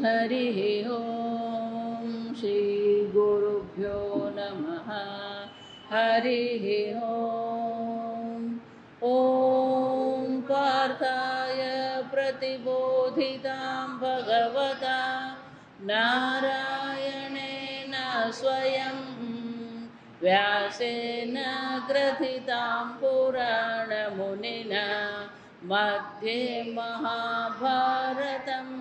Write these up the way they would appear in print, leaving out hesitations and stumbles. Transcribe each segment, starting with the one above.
हरिः ॐ श्रीगुरुभ्यो नमः। हरिः ॐ। ॐ पार्थाय प्रतिबोधितां भगवता नारायणेन स्वयं व्यासेन ग्रथितां पुराणमुनिना मध्ये महाभारतम्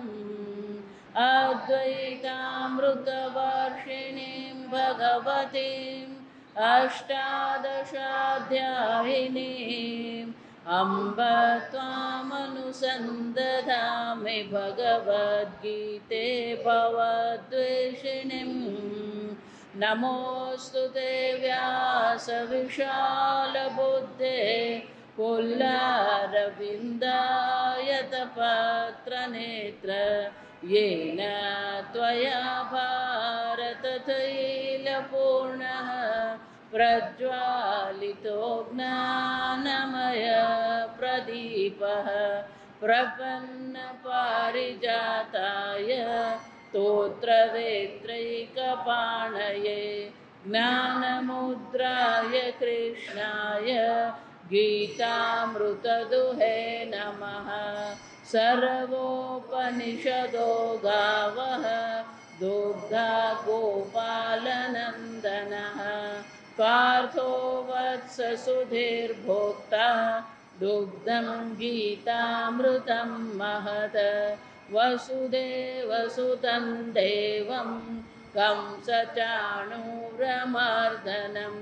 अद्वैतामृतवर्षिणीं भगवतीम् अष्टादशाध्यायिनीम् अम्ब त्वामनुसन्दधामि भगवद्गीते भवद्वेषिणीम् नमोऽस्तु ते व्यासविशालबुद्धे पुल्लारविन्दायतपत्रनेत्र येन त्वया भारततैलपूर्णः प्रज्वालितो ज्ञानमय प्रदीपः प्रपन्नपारिजाताय स्तोत्रवेत्रैकपाणये ज्ञानमुद्राय कृष्णाय गीतामृतदुहे नमः। सर्वोपनिषदो गावः दुग्धा गोपालनन्दनः पार्थो वत्ससुधीर्भोक्ता दुग्धं गीतामृतं महत् वसुदेवसुतं देवं कंसचाणूरमर्दनं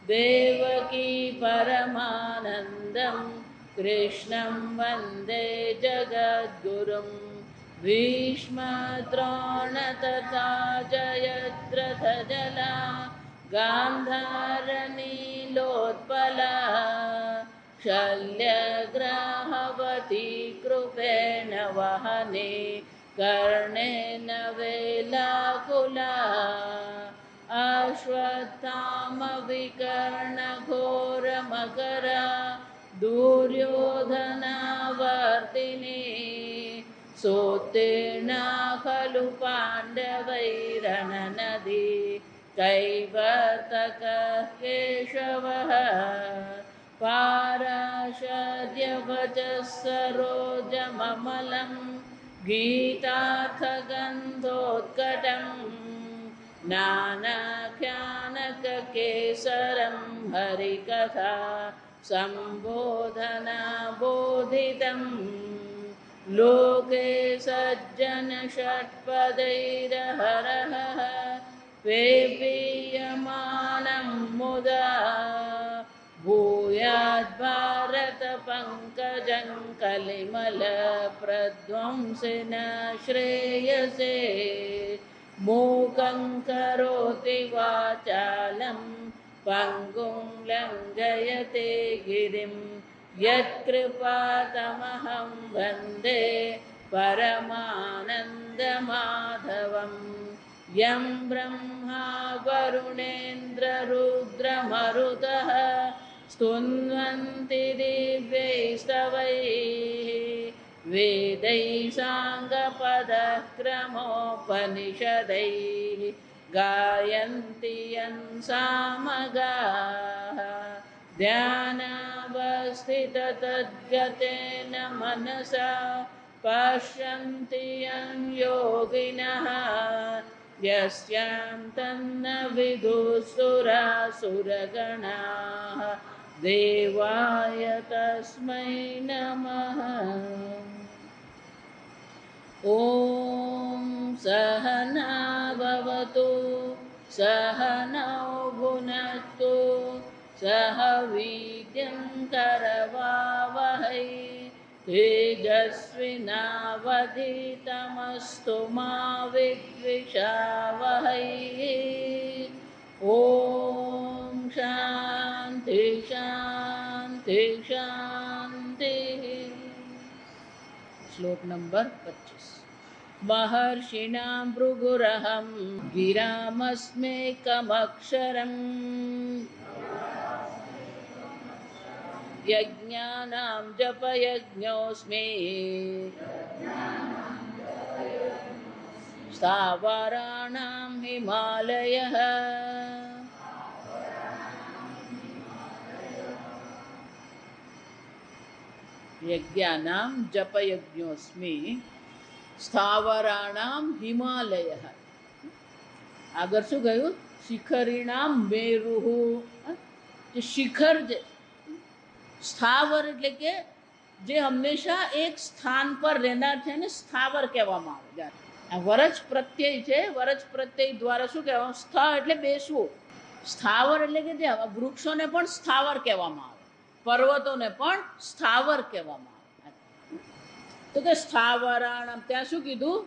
देवकी परमानन्दं कृष्णं वन्दे जगद्गुरुं भीष्मद्रोणतथा जयद्रथजला गान्धारनीलोत्पला शल्यग्राहवती कृपेण वहने कर्णेन वेलाकुला अश्वत्थामविकर्णघोरमकरा दुर्योधनावर्तिनी सोत्तीर्णा खलु पाण्डवैरणनदी कैवर्तकः केशवः पाराशर्यवचः सरोजममलं गीतार्थगन्धोत्कटं नानाख्यानककेसरं हरिकथा सम्बोधनाबोधितं लोके सज्जनषट्पदैरहरः पेपीयमानं मुदा भूयाद्भारतपङ्कजं कलिमलप्रध्वंसिन श्रेयसे मूकं करोति वाचालं पङ्गुं लङ्घयते गिरिं यत्कृपातमहं वन्दे परमानन्दमाधवम् यं ब्रह्मा वरुणेन्द्ररुद्रमरुतः स्तुन्वन्ति दिव्यैस्तवैः वेदैः साङ्गपदक्रमोपनिषदैः गायन्ति यं सामगाः ध्यानावस्थिततद्गतेन मनसा पश्यन्ति यं योगिनः यस्यां तन्न विदुःसुरासुरगणाः देवाय तस्मै नमः। ॐ सहना भवतु सहनौ भुनक्तु सह वीर्यं करवावहै तेजस्विनावधीतमस्तु मा विद्विषावहै। ॐ शान्ति शान्ति शान्तिः। श्लोक नंबर 25। महर्षिणां भृगुरहं गिरामस्मेकमक्षरम् यज्ञानां जपयज्ञोऽस्मि સ્થાવરાણાં હિમાલયઃ યજ્ઞાનાં જપયજ્ઞોસ્મિ સ્થાવરાણાં હિમાલયઃ. આગળ શું કહ્યું? શિખરીણામ મેરુઃ. જે શિખર છે, સ્થાવર એટલે કે જે હંમેશા એક સ્થાન પર રહેનાર છે ને સ્થાવર કહેવામાં આવે. આ વરજ પ્રત્યય છે. વરજ પ્રત્યય દ્વારા શું કહેવામાં? સ્થ એટલે બેસવું. સ્થાવર એટલે કે જે વૃક્ષોને પણ સ્થાવર કહેવામાં આવે, પર્વતોને પણ સ્થાવર કહેવામાં આવે. તો કે સ્થાવરાણામ, ત્યાં શું કીધું?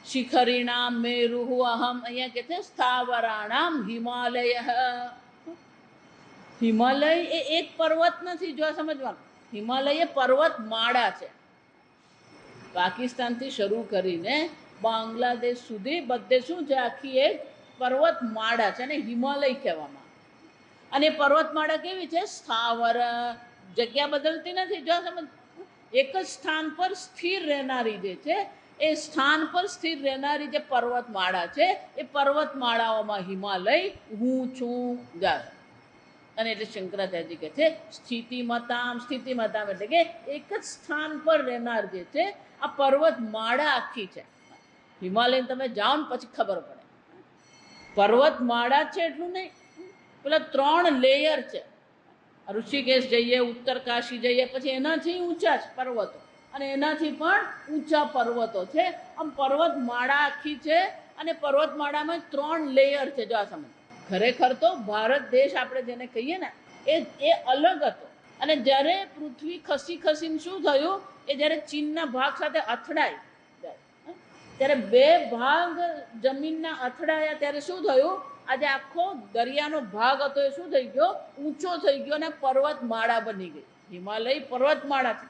શિખરીણામ મેરુઃ અહમ. અહીંયા કે છે સ્થાવરાણામ હિમાલયઃ. હિમાલય એ એક પર્વત નથી, જો સમજવાનું. હિમાલય એ પર્વતમાળા છે. પાકિસ્તાનથી શરૂ કરીને બાંગ્લાદેશ સુધી બધે શું છે? આખી એક પર્વતમાળા છે, અને હિમાલય કહેવામાં આવે. અને પર્વતમાળા કેવી છે? સ્થાવર, જગ્યા બદલતી નથી. જો સમજ, એક જ સ્થાન પર સ્થિર રહેનારી જે છે, એ સ્થાન પર સ્થિર રહેનારી જે પર્વતમાળા છે, એ પર્વતમાળાઓમાં હિમાલય હું છું. જા. અને એટલે શંકરાચાર્યજી કહે છે સ્થિતિમતામ. સ્થિતિમતામ એટલે કે એક જ સ્થાન પર રહેનાર જે છે, આ પર્વતમાળા આખી છે. હિમાલય તમે જાઓ ને પછી ખબર પડે. પર્વતમાળા છે એટલું નહીં, પેલા 3 લેયર છે. ઋષિકેશ જઈએ, ઉત્તરકાશી જઈએ, પછી એનાથી ઊંચા છે પર્વતો, અને એનાથી પણ ઊંચા પર્વતો છે. આમ પર્વતમાળા આખી છે, અને પર્વતમાળામાં 3 લેયર છે. જો આ સમજ. ખરેખર તો ભારત દેશ આપણે જેને કહીએ ને, એ અલગ હતો. અને જ્યારે પૃથ્વી ખસી ખસીને શું થયું? એ જ્યારે ચીનના ભાગ સાથે અથડાય, ત્યારે 2 ભાગ જમીનના અથડાયા, ત્યારે શું થયું? આજે આખો દરિયાનો ભાગ હતો એ શું થઈ ગયો? ઊંચો થઈ ગયો, અને પર્વતમાળા બની ગઈ. હિમાલય પર્વતમાળા છે.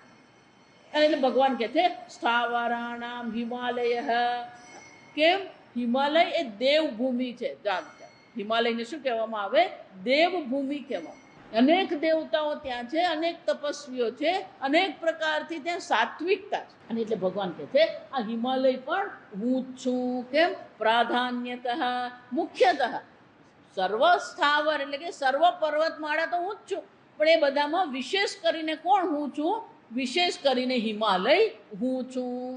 અને એટલે ભગવાન કહે છે સ્થાવરાણામ હિમાલયઃ. કેમ? હિમાલય એ દેવભૂમિ છે. હિમાલયને શું કહેવામાં આવે? દેવભૂમિ કહેવામાં. અનેક દેવતાઓ ત્યાં છે, અનેક તપસ્વીઓ છે, અનેક પ્રકારથી ત્યાં સાત્વિકતા છે. અને એટલે ભગવાન કહે છે આ હિમાલય પણ હું જ છું. કેમ? પ્રાધાન્યતઃ, મુખ્યતઃ. સર્વ સ્થાવર એટલે કે સર્વ પર્વતમાળા તો હું જ છું, પણ એ બધામાં વિશેષ કરીને કોણ હું છું? વિશેષ કરીને હિમાલય હું છું.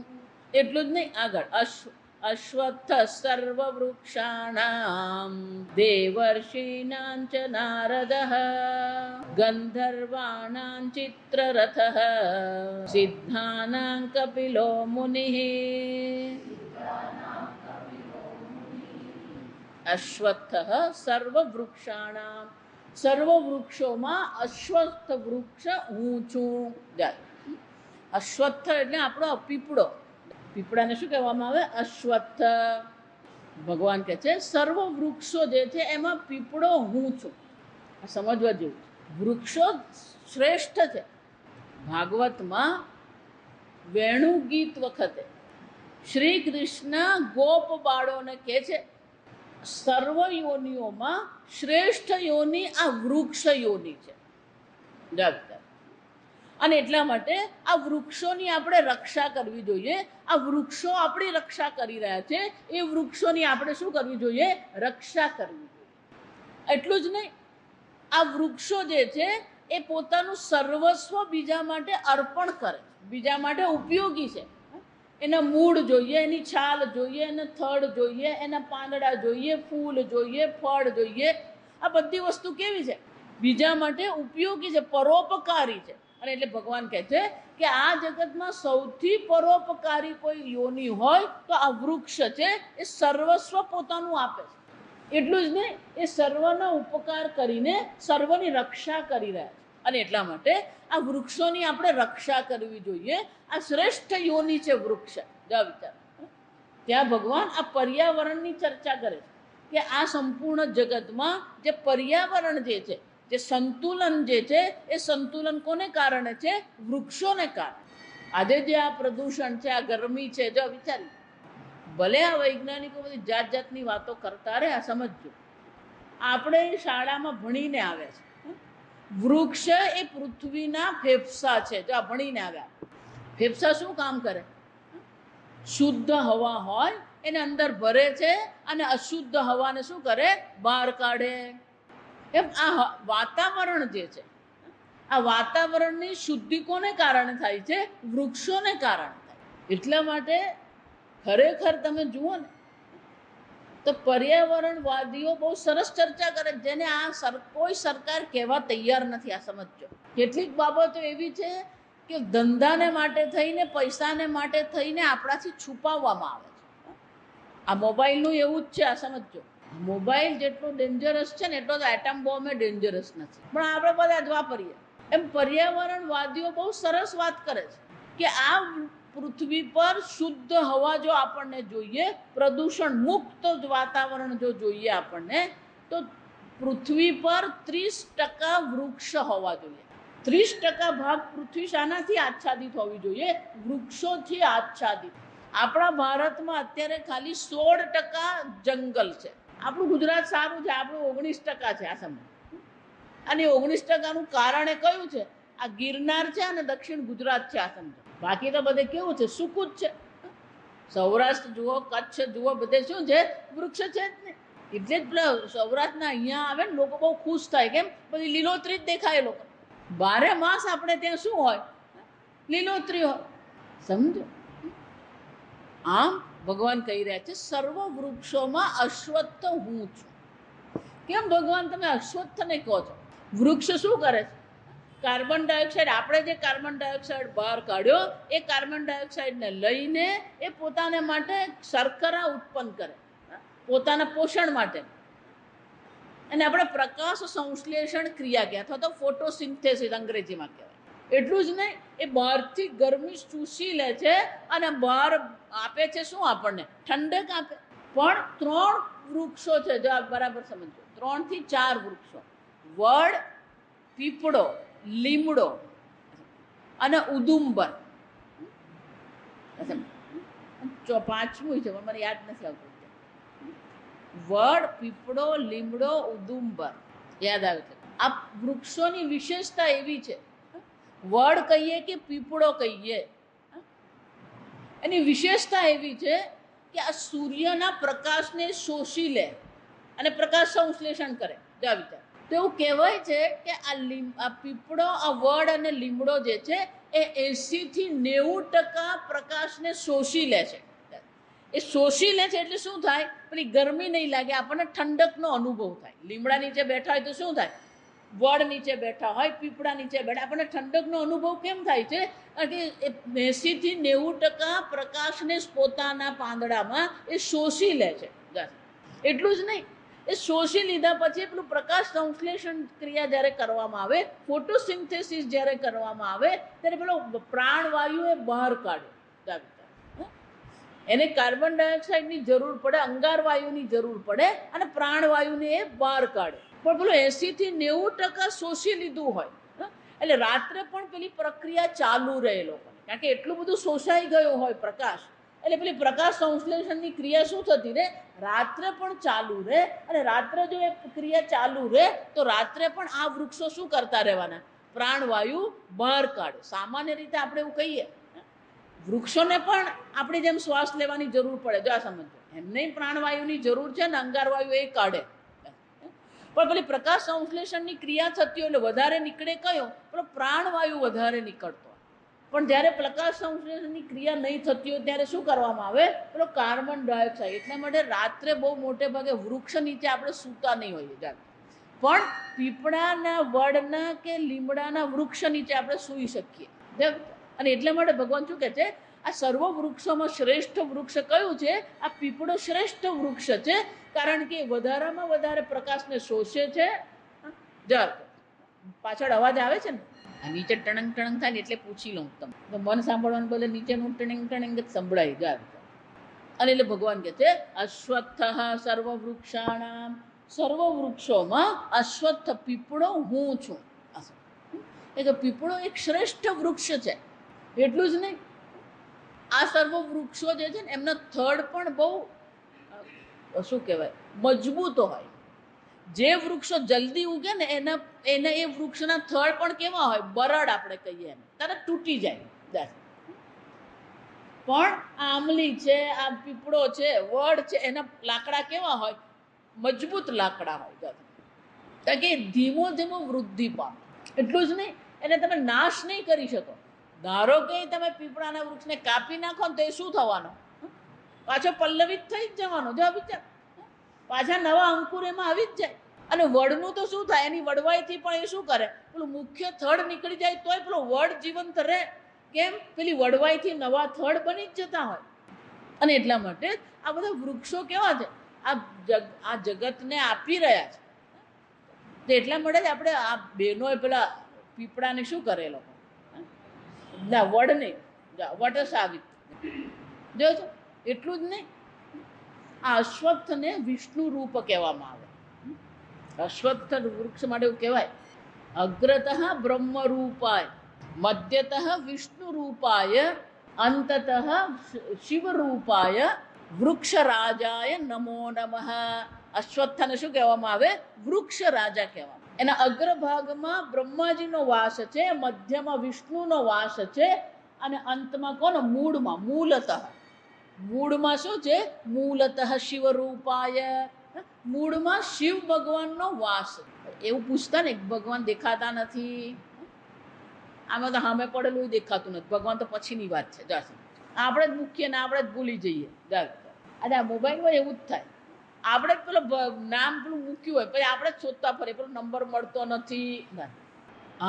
એટલું જ નહીં, આગળ અશ્વત્થ સર્વવૃક્ષાણામ દેવર્ષીણાં ચ નારદઃ ગંધર્વાણાં ચિત્રરથઃ સિદ્ધાનાં કપિલો મુનિઃ. અશ્વત્થ સર્વવૃક્ષાણામ, સર્વ વૃક્ષોમાં અશ્વત્થ વૃક્ષ હું છું. અશ્વત્થ એટલે આપણો પીપળો. પીપળાને શું કહેવામાં આવે? અશ્વત્થ. ભગવાન કહે છે સર્વ વૃક્ષો જે છે એમાં પીપળો હું છું. આ સમજવા જેવું. વૃક્ષો શ્રેષ્ઠ છે. ભાગવતમાં વેણુ ગીત વખતે શ્રી કૃષ્ણ ગોપ બાળોને કહે છે સર્વ યોનિઓમાં શ્રેષ્ઠ યોની આ વૃક્ષ યોની છે. અને એટલા માટે આ વૃક્ષોની આપણે રક્ષા કરવી જોઈએ. આ વૃક્ષો આપણી રક્ષા કરી રહ્યા છે, એ વૃક્ષોની આપણે શું કરવી જોઈએ? રક્ષા કરવી જોઈએ. એટલું જ નહીં, આ વૃક્ષો જે છે એ પોતાનું સર્વસ્વ બીજા માટે અર્પણ કરે, બીજા માટે ઉપયોગી છે. એના મૂળ જોઈએ, એની છાલ જોઈએ, એના થડ જોઈએ, એના પાંદડા જોઈએ, ફૂલ જોઈએ, ફળ જોઈએ. આ બધી વસ્તુ કેવી છે? બીજા માટે ઉપયોગી છે, પરોપકારી છે. અને એટલે ભગવાન કહે છે કે આ જગતમાં સૌથી પરોપકારી કોઈ યોની હોય તો આ વૃક્ષ છે. એ સર્વસ્વ પોતાનું આપે છે. એટલું જ નહીં, એ સર્વનો ઉપકાર કરીને સર્વની રક્ષા કરી રહ્યા છે. અને એટલા માટે આ વૃક્ષોની આપણે રક્ષા કરવી જોઈએ. આ શ્રેષ્ઠ યોની છે વૃક્ષ. જા વિચાર. ત્યાં ભગવાન આ પર્યાવરણની ચર્ચા કરે છે કે આ સંપૂર્ણ જગતમાં જે પર્યાવરણ જે છે, જે સંતુલન જે છે, એ સંતુલન કોને કારણે છે? વૃક્ષોને કારણે. આજે જે આ પ્રદૂષણ છે, આ ગરમી છે, જો વિચારી. ભલે આ વૈજ્ઞાનિકો બધી જાત જાતની વાતો કરતા રહે, આ સમજજો. આપણે શાળામાં ભણીને આવ્યા છે વૃક્ષ એ પૃથ્વીના ફેફસા છે. જો આ ભણીને આવ્યા. ફેફસા શું કામ કરે? શુદ્ધ હવા હોય એને અંદર ભરે છે અને અશુદ્ધ હવાને શું કરે, બહાર કાઢે. એમ આ વાતાવરણ જે છે, આ વાતાવરણની શુદ્ધિ કોને કારણે થાય છે? વૃક્ષોને કારણે થાય. એટલા માટે ખરેખર તમે જુઓ ને તો પર્યાવરણવાદીઓ બહુ સરસ ચર્ચા કરે, જેને આ કોઈ સરકાર કહેવા તૈયાર નથી. આ સમજો, કેટલીક બાબતો એવી છે કે ધંધાને માટે થઈને, પૈસાને માટે થઈને આપણાથી છુપાવવામાં આવે છે. આ મોબાઈલનું એવું જ છે. આ સમજો, મોબાઈલ જેટલો ડેન્જરસ છે ને એટલો તો એટમ બોમ્બ એ ડેન્જરસ નથી, પણ આપણે બધા જ વાપરીએ. એમ પર્યાવરણવાદીઓ બહુ સરસ વાત કરે છે કે આ પૃથ્વી પર શુદ્ધ હવા જો આપણને જોઈએ, પ્રદૂષણ મુક્ત વાતાવરણ જો જોઈએ આપણને, તો પૃથ્વી પર 30% વૃક્ષ હોવા જોઈએ. 30% ભાગ પૃથ્વી શાનાથી આચ્છાદિત હોવી જોઈએ? વૃક્ષોથી આચ્છાદિત. આપણા ભારતમાં અત્યારે ખાલી 16% જંગલ છે. આપણું ગુજરાત સારું છે, આપણું 19% છે. આ સમય અને 19%નું કારણ એ કયું છે? આ ગિરનાર છે અને દક્ષિણ ગુજરાત છે. આ સમજો, બાકી તો બધે કેવું છે? સૂકું જ છે. સૌરાષ્ટ્ર જુઓ, કચ્છ જુઓ, બધે શું છે? વૃક્ષ છે જ ને. એટલે જ પેલા સૌરાષ્ટ્રના અહીંયા આવે ને લોકો બહુ ખુશ થાય. કેમ? બધી લીલોતરી જ દેખાય લોકો. 12 માસ આપણે ત્યાં શું હોય? લીલોતરી હોય. સમજો, આમ ભગવાન કહી રહ્યા છે સર્વ વૃક્ષોમાં અશ્વત્થ હું છું. કેમ ભગવાન તમે અશ્વત્થને કહો છો? વૃક્ષ શું કરે છે? કાર્બન ડાયોક્સાઇડ, આપણે જે કાર્બન ડાયોક્સાઇડ બહાર કાઢ્યો, એ કાર્બન ડાયોક્સાઇડને લઈને એ પોતાને માટે શર્કરા ઉત્પન્ન કરે, પોતાના પોષણ માટે. અને આપણે પ્રકાશ સંશ્લેષણ ક્રિયા કહે, અથવા તો ફોટોસિન્થેસિસ અંગ્રેજીમાં કહેવાય. એટલું જ નહીં, એ બહારથી ગરમી ચૂસી લે છે અને બહાર આપે છે શું? આપણને ઠંડક આપે. પણ 3 વૃક્ષો છે, જો આપ બરાબર સમજો, 3 થી 4 વૃક્ષો: વડ, પીપળો, લીમડો અને ઉદુંબર. 5મું છે, મને યાદ નથી આવતું. વડ, પીપળો, લીમડો, ઉદુંબર યાદ આવે છે. આ વૃક્ષોની વિશેષતા એવી છે, વડ કહીએ કે પીપળો કહીએ, એની વિશેષતા એવી છે કે આ સૂર્યના પ્રકાશને શોષી લે અને પ્રકાશ સંશ્લેષણ કરે. જો વિચાર, તો એવું કહેવાય છે કે આ પીપળો, આ વડ અને લીમડો જે છે એ 80 થી 90% પ્રકાશને શોષી લે છે. એ શોષી લે છે એટલે શું થાય? પેલી ગરમી નહીં લાગે, આપણને ઠંડકનો અનુભવ થાય. લીમડા નીચે બેઠા હોય તો શું થાય? વડ નીચે બેઠા હોય, પીપળા નીચે બેઠા, આપણને ઠંડકનો અનુભવ કેમ થાય છે? કારણ કે 80 થી 90% પ્રકાશને પોતાના પાંદડામાં એ શોષી લે છે. એટલું જ નહીં, એ શોષી લીધા પછી પેલું પ્રકાશ સંશ્લેષણ ક્રિયા જ્યારે કરવામાં આવે, ફોટોસિન્થેસિસ જ્યારે કરવામાં આવે, ત્યારે પેલો પ્રાણવાયુ એ બહાર કાઢે. એને કાર્બન ડાયોક્સાઇડની જરૂર પડે, અંગારવાયુની જરૂર પડે અને પ્રાણવાયુને એ બહાર કાઢે. પણ પેલું 80 થી 90% શોષી લીધું હોય, એટલે રાત્રે પણ પેલી પ્રક્રિયા ચાલુ રહે લોકોને, કારણ કે એટલું બધું શોષાઈ ગયું હોય પ્રકાશ. એટલે પેલી પ્રકાશ સંશ્લેષણની ક્રિયા શું થતી રહે? રાત્રે પણ ચાલુ રહે. અને રાત્રે જો એ ક્રિયા ચાલુ રહે તો રાત્રે પણ આ વૃક્ષો શું કરતા રહેવાના? પ્રાણવાયુ બહાર કાઢે. સામાન્ય રીતે આપણે એવું કહીએ, વૃક્ષોને પણ આપણી જેમ શ્વાસ લેવાની જરૂર પડે. જો આ સમજો, એમને પ્રાણવાયુની જરૂર છે ને અંગારવાયુ એ કાઢે. પણ પેલી પ્રકાશ સંશ્લેષણની ક્રિયા થતી હોય એટલે વધારે નીકળે કયો? પેલો પ્રાણવાયુ વધારે નીકળતો. પણ જ્યારે પ્રકાશ સંશ્લેષણની ક્રિયા નહીં થતી હોય ત્યારે શું કરવામાં આવે? પેલો કાર્બન ડાયોક્સાઇડ. એટલા માટે રાત્રે બહુ મોટે ભાગે વૃક્ષ નીચે આપણે સૂતા નહીં હોઈએ, પણ પીપળાના, વડના કે લીમડાના વૃક્ષ નીચે આપણે સૂઈ શકીએ. અને એટલા માટે ભગવાન શું કહે છે? આ સર્વ વૃક્ષોમાં શ્રેષ્ઠ વૃક્ષ કયું છે? આ પીપળો શ્રેષ્ઠ વૃક્ષ છે, કારણ કે વધારામાં વધારે પ્રકાશને શોષે છે. પાછળ અવાજ આવે છે ને, નીચે ટણંગ ટણંગ થાય ને એટલે પૂછી લઉં તમને, તો મન સાંભળવાનું બદલે નીચેનું ટણંગ ટણંગ જ સંભળાય જાય. અને એટલે ભગવાન કહે છે અશ્વત્થ સર્વ વૃક્ષાણામ, સર્વ વૃક્ષોમાં અશ્વત્થ પીપળો હું છું. એટલે પીપળો એક શ્રેષ્ઠ વૃક્ષ છે. એટલું જ નહીં, આ સર્વ વૃક્ષો જે છે ને એમના થડ પણ બહુ શું કહેવાય, મજબૂત હોય. જે વૃક્ષો જલ્દી ઉગે ને એના એ વૃક્ષના થડ પણ કેવા હોય? બરડ આપણે કહીએ, એને તરત તૂટી જાય. પણ આંબલી છે, આ પીપળો છે, વડ છે, એના લાકડા કેવા હોય? મજબૂત લાકડા હોય, કારણ કે ધીમો ધીમો વૃદ્ધિ પામે. એટલું જ નહીં, એને તમે નાશ નહીં કરી શકો. ધારો કે તમે પીપળાના વૃક્ષને કાપી નાખો ને તો એ શું થવાનો? પાછો પલ્લવિત થઈ જ જવાનો. જો વિચાર, પાછા નવા અંકુર એમાં આવી જ જાય. અને વડનું તો શું થાય? એની વડવાઈથી પણ એ શું કરે? પેલું મુખ્ય થડ નીકળી જાય તોય પેલો વડ જીવંત રહે. કેમ? પેલી વડવાઈથી નવા થડ બની જ જતા હોય. અને એટલા માટે આ બધા વૃક્ષો કેવા છે? આ જગતને આપી રહ્યા છે. તો એટલા માટે જ આપણે આ બહેનોએ પેલા પીપળાને શું કરે લોકો? ના, વડ નહીં, વટસાવિત. જો છો, એટલું જ નહીં, આ અશ્વત્થને વિષ્ણુ રૂપ કહેવામાં આવે. અશ્વત્થ વૃક્ષ માટે એવું કહેવાય, અગ્રતઃ બ્રહ્મ રૂપાય, મધ્યતઃ વિષ્ણુ રૂપાય, અંતતઃ શિવ રૂપાય, વૃક્ષ રાજાય નમો નમઃ. અશ્વત્થને શું કહેવામાં આવે? વૃક્ષ રાજા કહેવામાં. એના અગ્રભાગમાં બ્રહ્માજીનો વાસ છે, મધ્યમાં વિષ્ણુનો વાસ છે, અને અંતમાં કોનો? મૂળમાં, મૂલતઃ. મૂળમાં શું છે? મૂલતઃ શિવ રૂપાય. મૂળમાં શિવ ભગવાનનો વાસ. એવું પૂછતા ને, ભગવાન દેખાતા નથી, આમાં તો સામે પડેલું દેખાતું નથી, ભગવાન તો પછીની વાત છે. જાશે આપણે જ મૂકીએ ને આપણે જ ભૂલી જઈએ. અને આ મોબાઈલમાં એવું જ થાય, આપણે જ પેલું નામ પેલું મૂક્યું હોય, પછી આપણે જ શોધતા ફરીએ, પેલો નંબર મળતો નથી.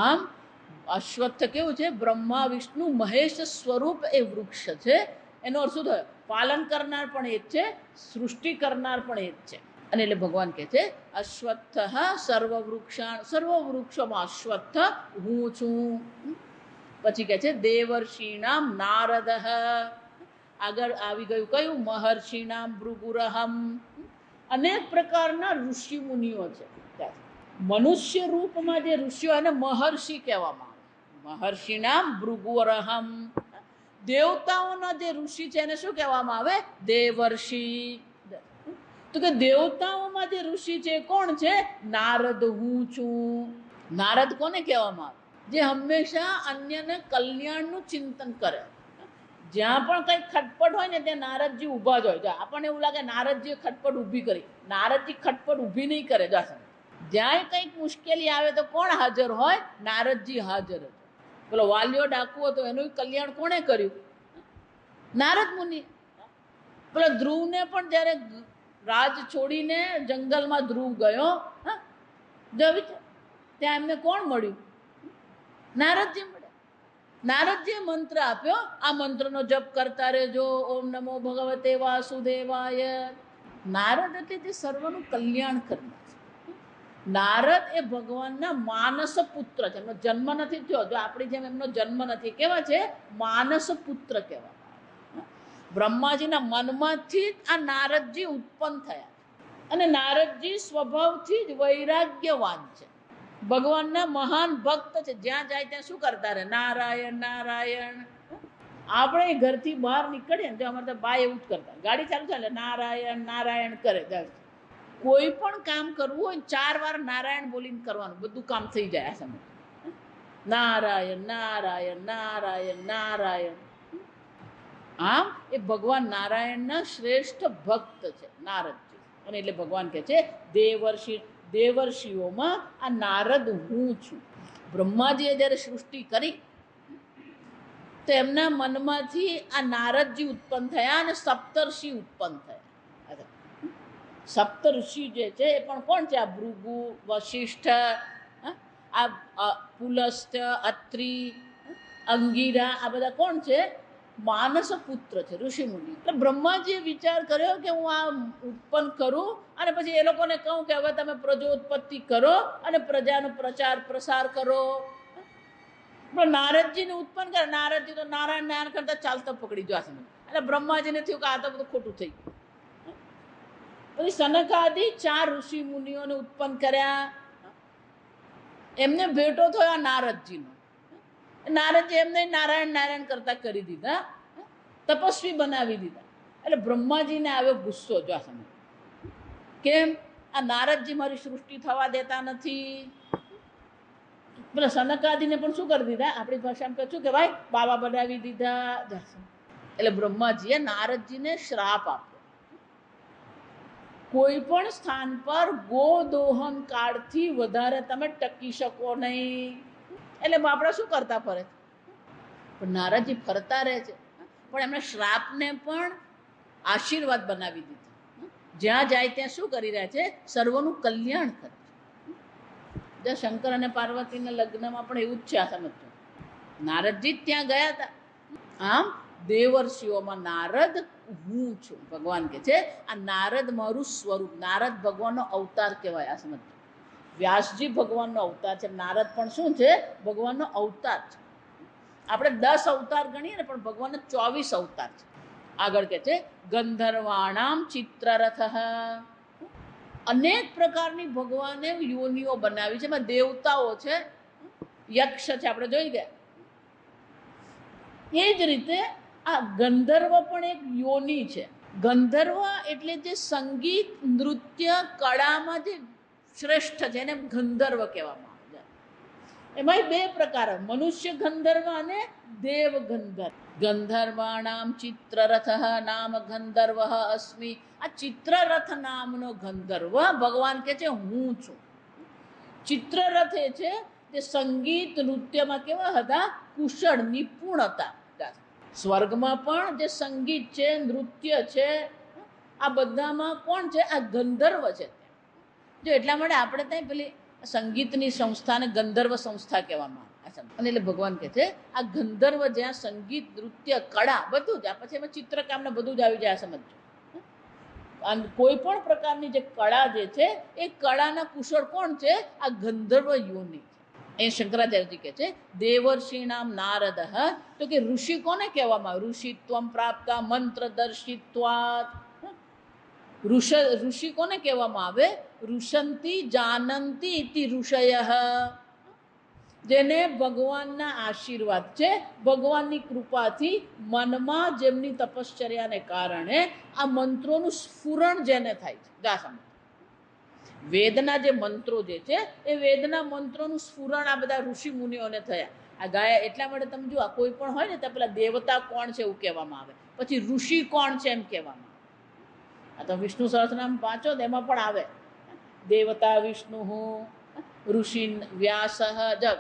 આમ અશ્વત્થ કેવું છે? બ્રહ્મા વિષ્ણુ મહેશ સ્વરૂપ એ વૃક્ષ છે. એનો અર્થ શું થયો? પાલન કરનાર પણ એ જ છે, સૃષ્ટિ કરનાર પણ એ જ છે. અને એટલે ભગવાન કહે છે અશ્વત્થ સર્વ વૃક્ષોમાં અશ્વત્થ હું છું. પછી કહે છે દેવર્ષિણામ નારદ. આગળ આવી ગયું કયું? મહર્ષિણામ ભૃગુરહમ. અનેક પ્રકારના ઋષિ મુનિઓ છે. મનુષ્ય રૂપમાં જે ઋષિઓ એને મહર્ષિ કહેવામાં આવે. મહર્ષિણામ ભૃગુરહમ. દેવતાઓના જે ઋષિ છે એને શું કહેવામાં આવે? દેવર્ષિ. તો કે દેવતાઓમાં જે ઋષિ છે કોણ છે? નારદ હું છું. નારદ કોને કહેવામાં આવે? જે હંમેશા અન્યને કલ્યાણનું ચિંતન કરે. જ્યાં પણ કંઈક ખટપટ હોય ને ત્યાં નારદજી ઊભા જ હોય. આપણને એવું લાગે નારદજીએ ખટપટ ઊભી કરી. નારદજી ખટપટ ઊભી નહીં કરે. જ્યાંય કંઈક મુશ્કેલી આવે તો કોણ હાજર હોય? નારદજી હાજર હોય. પેલો વાલિયો ડાકુ હતો, એનું કલ્યાણ કોણે કર્યું? નારદ મુનિ. પેલો ધ્રુવને પણ જ્યારે રાજ છોડીને જંગલમાં ધ્રુવ ગયો, ત્યાં એમને કોણ મળ્યું? નારદજી મળ્યા. નારદજીએ મંત્ર આપ્યો, આ મંત્રનો જપ કરતા રહેજો, ઓમ નમો ભગવતે વાસુદેવાય. નારદ એટલે તે સર્વનું કલ્યાણ કરનાર. નારદ એ ભગવાનના માનસ પુત્ર છે. એમનો જન્મ નથી થયો, જો આપણી જેમ એમનો જન્મ નથી. કેવા છે? માનસ પુત્ર કહેવામાં આવે. બ્રહ્માજીના મનમાંથી જ આ નારદજી ઉત્પન્ન થયા. અને નારદજી સ્વભાવથી જ વૈરાગ્યવાન છે, ભગવાનના મહાન ભક્ત છે. જ્યાં જાય ત્યાં શું કરતા રહે? નારાયણ નારાયણ. આપણે ઘરથી બહાર નીકળીએ ને, જો અમારે તો બા એવું જ કરતા, ગાડી ચાલુ ચાલે નારાયણ નારાયણ કરે. કોઈ પણ કામ કરવું હોય 4 વાર નારાયણ બોલીને કરવાનું, બધું કામ થઈ જાય. આ સમય નારાયણ નારાયણ નારાયણ નારાયણ. આમ એ ભગવાન નારાયણના શ્રેષ્ઠ ભક્ત છે નારદજી. અને એટલે ભગવાન કહે છે દેવર્ષિઓમાં આ નારદ હું છું. બ્રહ્માજીએ જ્યારે સૃષ્ટિ કરી તો એમના મનમાંથી આ નારદજી ઉત્પન્ન થયા અને સપ્તર્ષિ ઉત્પન્ન થયા. સપ્તર્ષિ જે છે એ પણ કોણ છે? આ ભૃગુ, વશિષ્ઠ, આ પુલસ્ત્ય, અત્રિ, અંગીરા, આ બધા કોણ છે? માનસ પુત્ર છે, ઋષિ મુનિ. એટલે બ્રહ્માજીએ વિચાર કર્યો કે હું આ ઉત્પન્ન કરું અને પછી એ લોકોને કહું કે હવે તમે પ્રજોત્પત્તિ કરો અને પ્રજાનો પ્રચાર પ્રસાર કરો. પણ નારદજીને ઉત્પન્ન કરે. નારદજી તો નારાયણ નારાયણ કરતા ચાલતા પકડી જશે. એટલે બ્રહ્માજીને થયું કે આ તો બધું ખોટું થઈ ગયું. પછી સનકાદિ 4 ઋષિ મુનિઓને ઉત્પન્ન કર્યા. એમને ભેટો થયો નારદજીનો. નારદજી એમને નારાયણ નારાયણ કરતા કરી દીધા, તપસ્વી બનાવી દીધા. એટલે બ્રહ્માજીને આવ્યો ગુસ્સો. જો આ સમય કેમ આ નારદજી મારી સૃષ્ટિ થવા દેતા નથી? પેલા સનકાદિને પણ શું કરી દીધા? આપણી ભાષામાં કહે શું કે ભાઈ બાબા બનાવી દીધા. એટલે બ્રહ્માજીએ નારદજીને શ્રાપ આપ્યો, કોઈ પણ સ્થાન પર ગોદોહન કાળથી વધારે તમે ટકી શકો નહીં. એટલે આપણે શું કરતા ફરે? પણ નારદજી ફરતા રહે છે, પણ એમણે શ્રાપને પણ આશીર્વાદ બનાવી દીધો. જ્યાં જાય ત્યાં શું કરી રહ્યા છે? સર્વનું કલ્યાણ કરે છે. જ્યાં શંકર અને પાર્વતીના લગ્નમાં પણ એવું જ છે. આ સમજો, નારદજી ત્યાં ગયા હતા. આમ દેવર્ષિઓમાં નારદ હું છું. ભગવાન કે છે આ નારદ મારું સ્વરૂપ. નારદ ભગવાનનો અવતાર કહેવાય. આ સમજો, વ્યાસજી ભગવાનનો અવતાર છે, નારદ પણ શું છે? ભગવાનનો અવતાર છે. આપણે 10 અવતાર ગણીએ ને, પણ ભગવાનનો 24 અવતાર છે. આગળ કે છે ગંધર્વાણામ ચિત્રરથ. અનેક પ્રકારની ભગવાને યોનિઓ બનાવી છે. એમાં દેવતાઓ છે, યક્ષ છે, આપણે જોઈ ગયા. એ જ રીતે આ ગંધર્વ પણ એક યોનિ છે. ગંધર્વ એટલે જે સંગીત નૃત્ય કળામાં જે શ્રેષ્ઠ છે એને ગંધર્વ કહેવામાં આવે છે. એમાં 2 પ્રકાર, મનુષ્ય ગંધર્વ અને દેવ ગંધર્વ. ગંધર્વાણામ ચિત્રરથ નામ ગંધર્વ અસ્મિ. આ ચિત્રરથ નામનો ગંધર્વ ભગવાન કે છે હું છું. ચિત્રરથ એ છે તે સંગીત નૃત્યમાં કેવા હતા? કુશળ, નિપુણ હતા. સ્વર્ગમાં પણ જે સંગીત છે, નૃત્ય છે, આ બધામાં કોણ છે? આ ગંધર્વ છે. જો એટલા માટે આપણે ત્યાં પેલી સંગીતની સંસ્થાને ગંધર્વ સંસ્થા કહેવામાં આવે. અને એટલે ભગવાન કહે છે આ ગંધર્વ જ્યાં સંગીત નૃત્ય કળા બધું જ, પછી એમાં ચિત્રકામ ને બધું જ આવી જાય. સમજો, અને કોઈ પણ પ્રકારની જે કળા જે છે એ કળાના કુશળ કોણ છે? આ ગંધર્વ યોનિ. એ શંકરાચાર્યજી કહે છે દેવર્ષિણામ નારદ. તો કે ઋષિ કોને કહેવામાં આવે? ઋષિત્વમ પ્રાપ્ત મંત્રદર્શિત્વાત. ઋષિ કોને કહેવામાં આવે? ઋષંતિ જાનંતિ ઇતિ ઋષય. જેને ભગવાનના આશીર્વાદ છે, ભગવાનની કૃપાથી મનમાં જેમની તપશ્ચર્યાને કારણે આ મંત્રોનું સ્ફુરણ જેને થાય છે. વેદના જે મંત્રો જે છે એ વેદના મંત્રોનું સ્ફુરણ આ બધા ઋષિ મુનિઓને થયા. આ ગાયા એટલા માટે તમે જો, આ કોઈ પણ હોય ને તો પેલા દેવતા કોણ છે એવું કહેવામાં આવે, પછી ઋષિ કોણ છે એમ કહેવામાં આવે. આ તો વિષ્ણુ સહસ્રનામ વાંચો તો એમાં પણ આવે દેવતા વિષ્ણુ, ઋષિ વ્યાસ. જબ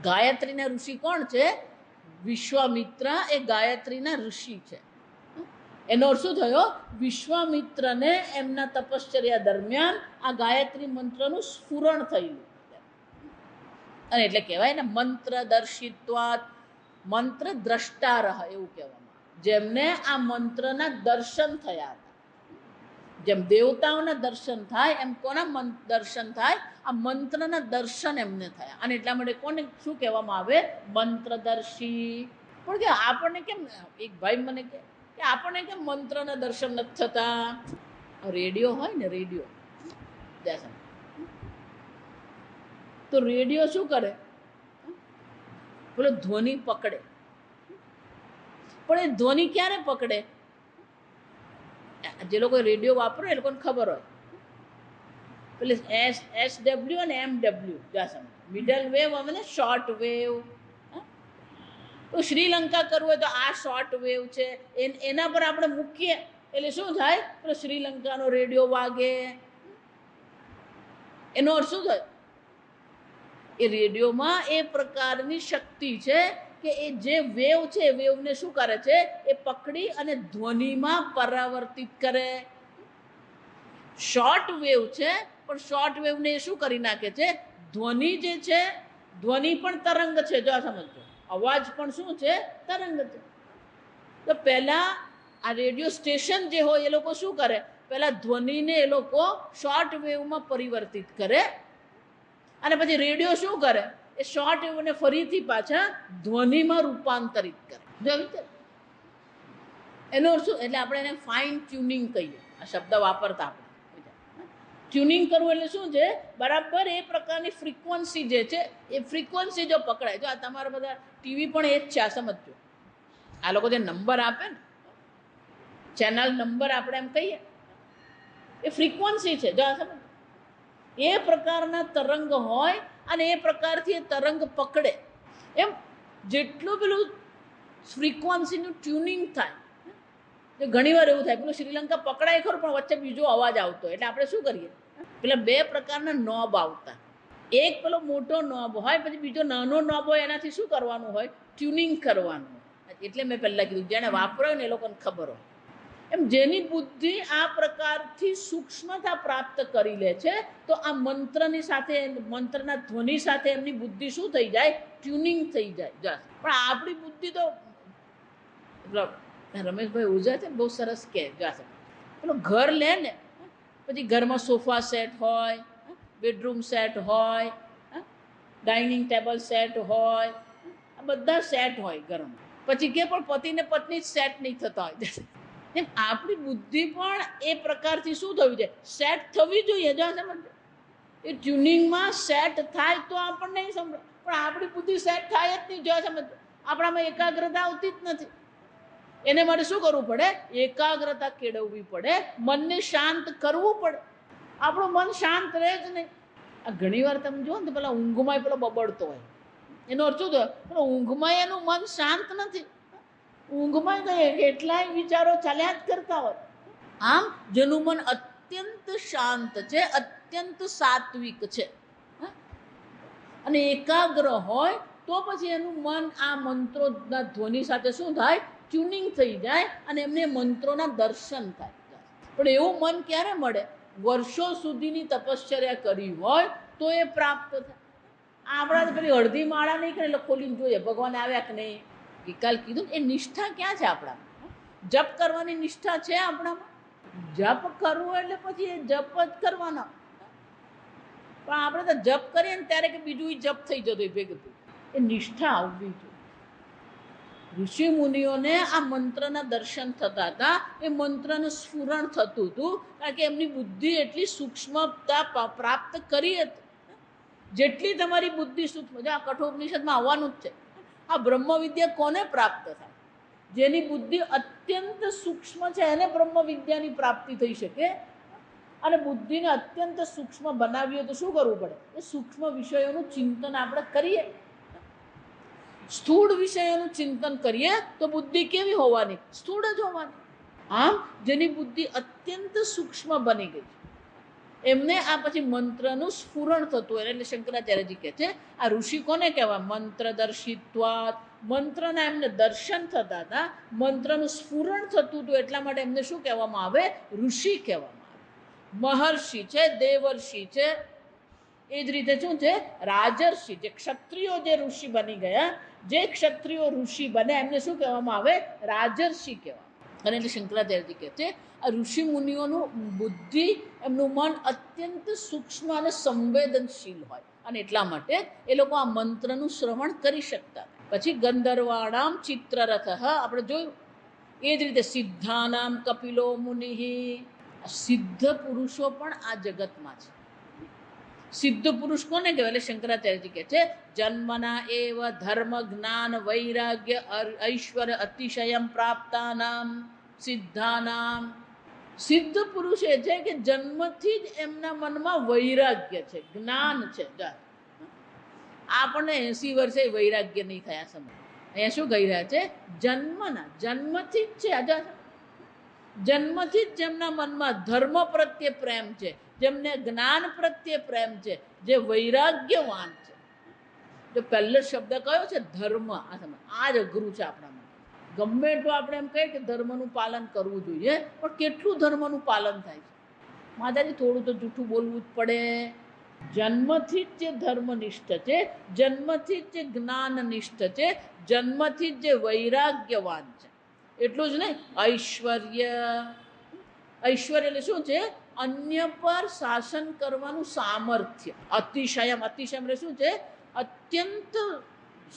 ગાયત્રીના ઋષિ કોણ છે? વિશ્વામિત્ર એ ગાયત્રીના ઋષિ છે. એનો અર્થ શું થયો? વિશ્વામિત્રને એમના તપશ્ચર્યા દરમિયાન આ ગાયત્રી મંત્રનું સ્ફુરણ થયું. અને એટલે કહેવાય ને મંત્રદર્શિત્વાત, મંત્ર દ્રષ્ટારહ એવું કહેવામાં. જેમને આ મંત્રના દર્શન થયા હતા. જેમ દેવતાઓના દર્શન થાય એમ કોના દર્શન થાય? આ મંત્રના દર્શન એમને થયા. અને એટલા માટે કોને શું કહેવામાં આવે? મંત્રદર્શી. પણ કે આપણને કેમ, એક ભાઈ મને કે આપણને કેમ મંત્રના દર્શન નથી થતા? રેડિયો હોય ને, રેડિયો તો રેડિયો શું કરે? પેલો ધ્વનિ પકડે. પણ એ ધ્વનિ ક્યારે પકડે? જે લોકો રેડિયો વાપરે એ લોકોને ખબર હોય. પેલે SW અને MW મિડલ વેવ આવે ને, શોર્ટ વેવ. તો શ્રીલંકા કરવું હોય તો આ શોર્ટ વેવ છે, એના પર આપણે મૂકીએ એટલે શું થાય? તો શ્રીલંકાનો રેડિયો વાગે. એનો અર્થ શું થાય? એ રેડિયોમાં એ પ્રકારની શક્તિ છે કે એ જે વેવ છે એ વેવને શું કરે છે? એ પકડી અને ધ્વનિમાં પરાવર્તિત કરે. શોર્ટ વેવ છે, પણ શોર્ટ વેવને એ શું કરી નાખે છે? ધ્વનિ જે છે, ધ્વનિ પણ તરંગ છે. જો આ સમજો, અવાજ પણ શું છે? તરંગ છે. તો પહેલા આ રેડિયો સ્ટેશન જે હોય એ લોકો શું કરે? પહેલા ધ્વનિને એ લોકો શોર્ટ વેવમાં પરિવર્તિત કરે, અને પછી રેડિયો શું કરે? એ શોર્ટ વેવને ફરીથી પાછા ધ્વનિમાં રૂપાંતરિત કરે. એનો અર્થ શું? એટલે આપણે એને ફાઇન ટ્યુનિંગ કહીએ. આ શબ્દ વાપરતા આપણે ટ્યુનિંગ કરવું એટલે શું છે? બરાબર એ પ્રકારની ફ્રીક્વન્સી જે છે એ ફ્રીક્વન્સી જો પકડાય. જો આ તમારા બધા ટીવી પણ એ જ છે. આ સમજો, આ લોકો જે નંબર આપે ને, ચેનલ નંબર આપણે એમ કહીએ, એ ફ્રીક્વન્સી છે. જો આ સમજો, એ પ્રકારના તરંગ હોય અને એ પ્રકારથી એ તરંગ પકડે. એમ જેટલું પેલું ફ્રીક્વન્સીનું ટ્યુનિંગ થાય. ઘણી વાર એવું થાય, પેલું શ્રીલંકા પકડાય ખરું પણ વચ્ચે બીજો અવાજ આવતો, એટલે આપણે શું કરીએ, પેલા 2 પ્રકારના નોબ આવતા. એક પેલો મોટો નોબ હોય, પછી બીજો નાનો નોબ હોય, એનાથી શું કરવાનું હોય, ટ્યુનિંગ કરવાનું. એટલે મેં પહેલાં કીધું, જેને વાપર્યો ને એ લોકોને ખબર હોય. એમ જેની બુદ્ધિ આ પ્રકારથી સૂક્ષ્મતા પ્રાપ્ત કરી લે છે, તો આ મંત્રની સાથે, મંત્રના ધ્વનિ સાથે એમની બુદ્ધિ શું થઈ જાય, ટ્યુનિંગ થઈ જાય. પણ આપણી બુદ્ધિ તો રમેશભાઈ ઉજા છે બહુ સરસ કહે, જાશે પેલો ઘર લે ને, પછી ઘરમાં સોફા સેટ હોય, બેડરૂમ સેટ હોય, ડાઇનિંગ ટેબલ સેટ હોય, આ બધા સેટ હોય ઘરમાં. પછી કે પણ પતિને પત્ની જ સેટ નહીં થતા હોય. એમ આપણી બુદ્ધિ પણ એ પ્રકારથી શું થવી જોઈએ, સેટ થવી જોઈએ. જો સમજો, એ ટ્યુનિંગમાં સેટ થાય તો આપણને નહીં સમજો, પણ આપણી બુદ્ધિ સેટ થાય જ નહીં. જો સમજો, આપણામાં એકાગ્રતા આવતી જ નથી. એને માટે શું કરવું પડે, એકાગ્રતા કેળવવી પડે, મનને શાંત કરવું પડે. આપણું મન શાંત રહે જ નહીં. આ ઘણી વાર તમે જુઓ ને તો પેલા ઊંઘમાં પેલો બબડતો હોય, એનો અર્થ શું થયો, પેલો ઊંઘમાં એનું મન શાંત નથી. ઊંઘમાં કેટલાય વિચારો ચાલ્યા જ કરતા હોય. આમ જેનું મન અત્યંત શાંત છે, અત્યંત સાત્વિક છે અને એકાગ્ર હોય, તો પછી એનું મન આ મંત્રોના ધ્વનિ સાથે શું થાય, ટ્યુનિંગ થઈ જાય અને એમને મંત્રોના દર્શન થાય. પણ એવું મન ક્યારે મળે, વર્ષો સુધીની તપશ્ચર્યા કરી હોય તો એ પ્રાપ્ત થાય. આપણા તો પેલી અડધી માળા નહીં કરે એટલે ખોલીને જોઈએ ભગવાન આવ્યા કે નહીં. ગઈકાલ કીધું, એ નિષ્ઠા ક્યાં છે આપણામાં? જપ કરવાની નિષ્ઠા છે આપણામાં? જપ કરવો એટલે પછી એ જપ જ કરવાનો. પણ આપણે તો જપ કરીએ ને ત્યારે કે બીજું જપ થઈ જતું હોય ભેગું. એ નિષ્ઠા આવવી જોઈએ. ઋષિ મુનિઓને આ મંત્રના દર્શન થતા હતા, એ મંત્રનું સ્ફુરણ થતું હતું, કારણ કે એમની બુદ્ધિ એટલી સૂક્ષ્મતા પ્રાપ્ત કરી હતી. જેટલી તમારી બુદ્ધિ સૂક્ષ્મ, આ કઠોપનિષદમાં આવવાનું જ છે. આ બ્રહ્મ વિદ્યા કોને પ્રાપ્ત થાય? જેની બુદ્ધિ અત્યંત સૂક્ષ્મ છે એને બ્રહ્મ વિદ્યાની પ્રાપ્તિ થઈ શકે. અને બુદ્ધિને અત્યંત સૂક્ષ્મ બનાવીએ તો શું કરવું પડે, એ સૂક્ષ્મ વિષયોનું ચિંતન આપણે કરીએ. સ્થૂળ વિષયોનું ચિંતન કરીએ તો બુદ્ધિ કેવી હોવાની, સ્થૂળ જ હોવાની. આમ જેની બુદ્ધિ અત્યંત સૂક્ષ્મ બની ગઈ એમને આ પછી મંત્રનું સ્ફુરણ થતું હોય. એટલે શંકરાચાર્યજી કહે છે, આ ઋષિ કોને કહેવાય, મંત્રદર્શિત્વાત. મંત્રના એમને દર્શન થતા હતા, મંત્રનું સ્ફુરણ થતું હતું, એટલા માટે એમને શું કહેવામાં આવે, ઋષિ કહેવામાં આવે. મહર્ષિ છે, દેવર્ષિ છે, એ જ રીતે શું છે, રાજર્ષિ. જે ક્ષત્રિયો જે ઋષિ બની ગયા, જે ક્ષત્રિયો ઋષિ બને એમને શું કહેવામાં આવે, રાજર્ષિ કહેવામાં. અને એટલે શંકરાચાર્યજી કહે છે, આ ઋષિ મુનિઓનું બુદ્ધિ, એમનું મન અત્યંત સૂક્ષ્મ અને સંવેદનશીલ હોય, અને એટલા માટે એ લોકો આ મંત્રનું શ્રવણ કરી શકતા. પછી ગંધર્વાણામ ચિત્રરથ આપણે જોયું. એ જ રીતે સિદ્ધાનામ કપિલો મુનિ. સિદ્ધ પુરુષો પણ આ જગતમાં છે. સિદ્ધ પુરુષ કોને કહેવાય, એટલે શંકરાચાર્યજી કહે છે, જન્મના એવ ધર્મ જ્ઞાન વૈરાગ્ય ઐશ્વર્ય અતિશયમ પ્રાપ્તાનામ સિદ્ધાનામ. સિદ્ધ પુરુષ એ છે કે જન્મથી જ એમના મનમાં વૈરાગ્ય છે, જ્ઞાન છે. આપણને 80 વર્ષે વૈરાગ્ય નહીં થયા સમય. અહીંયા શું કહી રહ્યા છે, જન્મથી જ છે. જન્મથી જ જેમના મનમાં ધર્મ પ્રત્યે પ્રેમ છે, જેમને જ્ઞાન પ્રત્યે પ્રેમ છે, જે વૈરાગ્યવાન છે. જો પહેલો શબ્દ કયો છે, ધર્મ. આ જ અઘરું છે આપણા માટે. ગમે એટલું આપણે એમ કહીએ કે ધર્મનું પાલન કરવું જોઈએ, પણ કેટલું ધર્મનું પાલન થાય છે? માતાજી થોડું તો જૂઠું બોલવું જ પડે. જન્મથી જ જે ધર્મનિષ્ઠ છે, જન્મથી જ જે જ્ઞાનનિષ્ઠ છે, જન્મથી જ જે વૈરાગ્યવાન છે, એટલું જ નહીં, ઐશ્વર્ય. ઐશ્વર્ય એટલે શું છે, અન્ય પર શાસન કરવાનું સામર્થ્ય. અતિશયમ, અતિશયમ એટલે શું છે, અત્યંત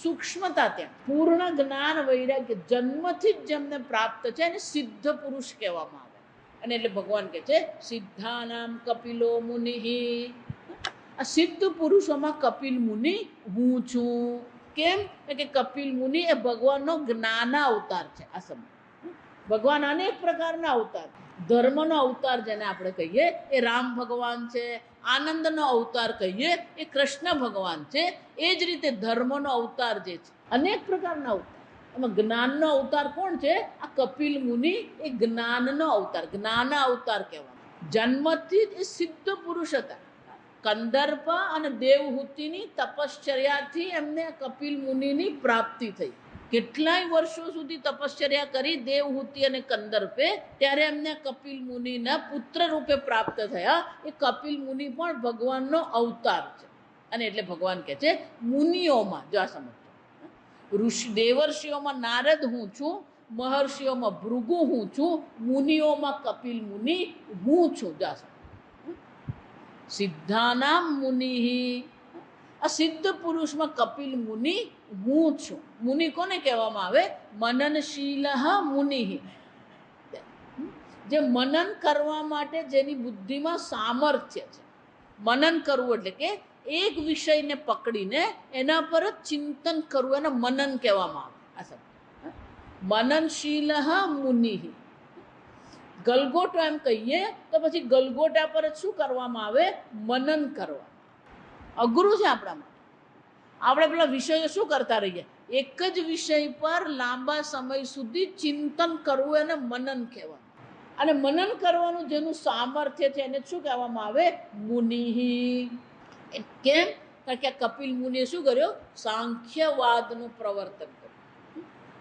સૂક્ષ્મતા. ત્યાં પૂર્ણ જ્ઞાન વૈરાગ્ય જન્મથી જ જેમને પ્રાપ્ત છે એને સિદ્ધ પુરુષ કહેવામાં આવે. અને એટલે ભગવાન કહે છે, સિદ્ધાનામ કપિલો મુનિ. આ સિદ્ધ પુરુષોમાં કપિલ મુનિ હું છું. કેમ કે કપિલ મુનિ એ ભગવાનનો જ્ઞાન અવતાર છે. આ સમય ભગવાન અનેક પ્રકારના અવતાર, ધર્મનો અવતાર જેને આપણે કહીએ એ રામ ભગવાન છે, આનંદનો અવતાર કહીએ એ કૃષ્ણ ભગવાન છે. એ જ રીતે ધર્મનો અવતાર જે છે, અનેક પ્રકારના અવતાર. એમાં જ્ઞાનનો અવતાર કોણ છે? આ કપિલ મુનિ એ જ્ઞાનનો અવતાર, જ્ઞાન અવતાર કહેવામાં. જન્મથી જ એ સિદ્ધ પુરુષ હતા. કંદર્પ અને દેવહૂતિની તપશ્ચર્યાથી એમને કપિલ મુનિની પ્રાપ્તિ થઈ. કેટલાય વર્ષો સુધી તપશ્ચર્યા કરી દેવહૂતિ અને કંદર્પે, ત્યારે એમને કપિલ મુનિના પુત્ર રૂપે પ્રાપ્ત થયા. એ કપિલ મુનિ પણ ભગવાનનો અવતાર છે. અને એટલે ભગવાન કહે છે મુનિઓમાં, જો આ સમજો, ઋષિ દેવર્ષિઓમાં નારદ હું છું, મહર્ષિઓમાં ભૃગુ હું છું, મુનિઓમાં કપિલ મુનિ હું છું. જો સિદ્ધાનામ મુનિ, આ સિદ્ધ પુરુષમાં કપિલ મુનિ હું છું. મુનિ કોને કહેવામાં આવે? મનનશીલ મુનિ, જે મનન કરવા માટે જેની બુદ્ધિમાં સામર્થ્ય છે. મનન કરવું એટલે કે એક વિષયને પકડીને એના પર જ ચિંતન કરવું, એને મનન કહેવામાં આવે. આ શબ્દ મનનશીલ મુનિ. ગલગોટો એમ કહીએ તો પછી ગલગોટા પર જ શું કરવામાં આવે? મનન કરવા. અઘરું છે આપણા માટે. આપણે પેલા વિષયો શું કરતા રહીએ? એક જ વિષય પર લાંબા સમય સુધી ચિંતન કરવું એને મનન કહેવાનું. અને મનન કરવાનું જેનું સામર્થ્ય છે એને શું કહેવામાં આવે? મુનિ. કેમ? કારણ કે કપિલ મુનિએ શું કર્યો? સાંખ્યવાદનું પ્રવર્તન કર્યું.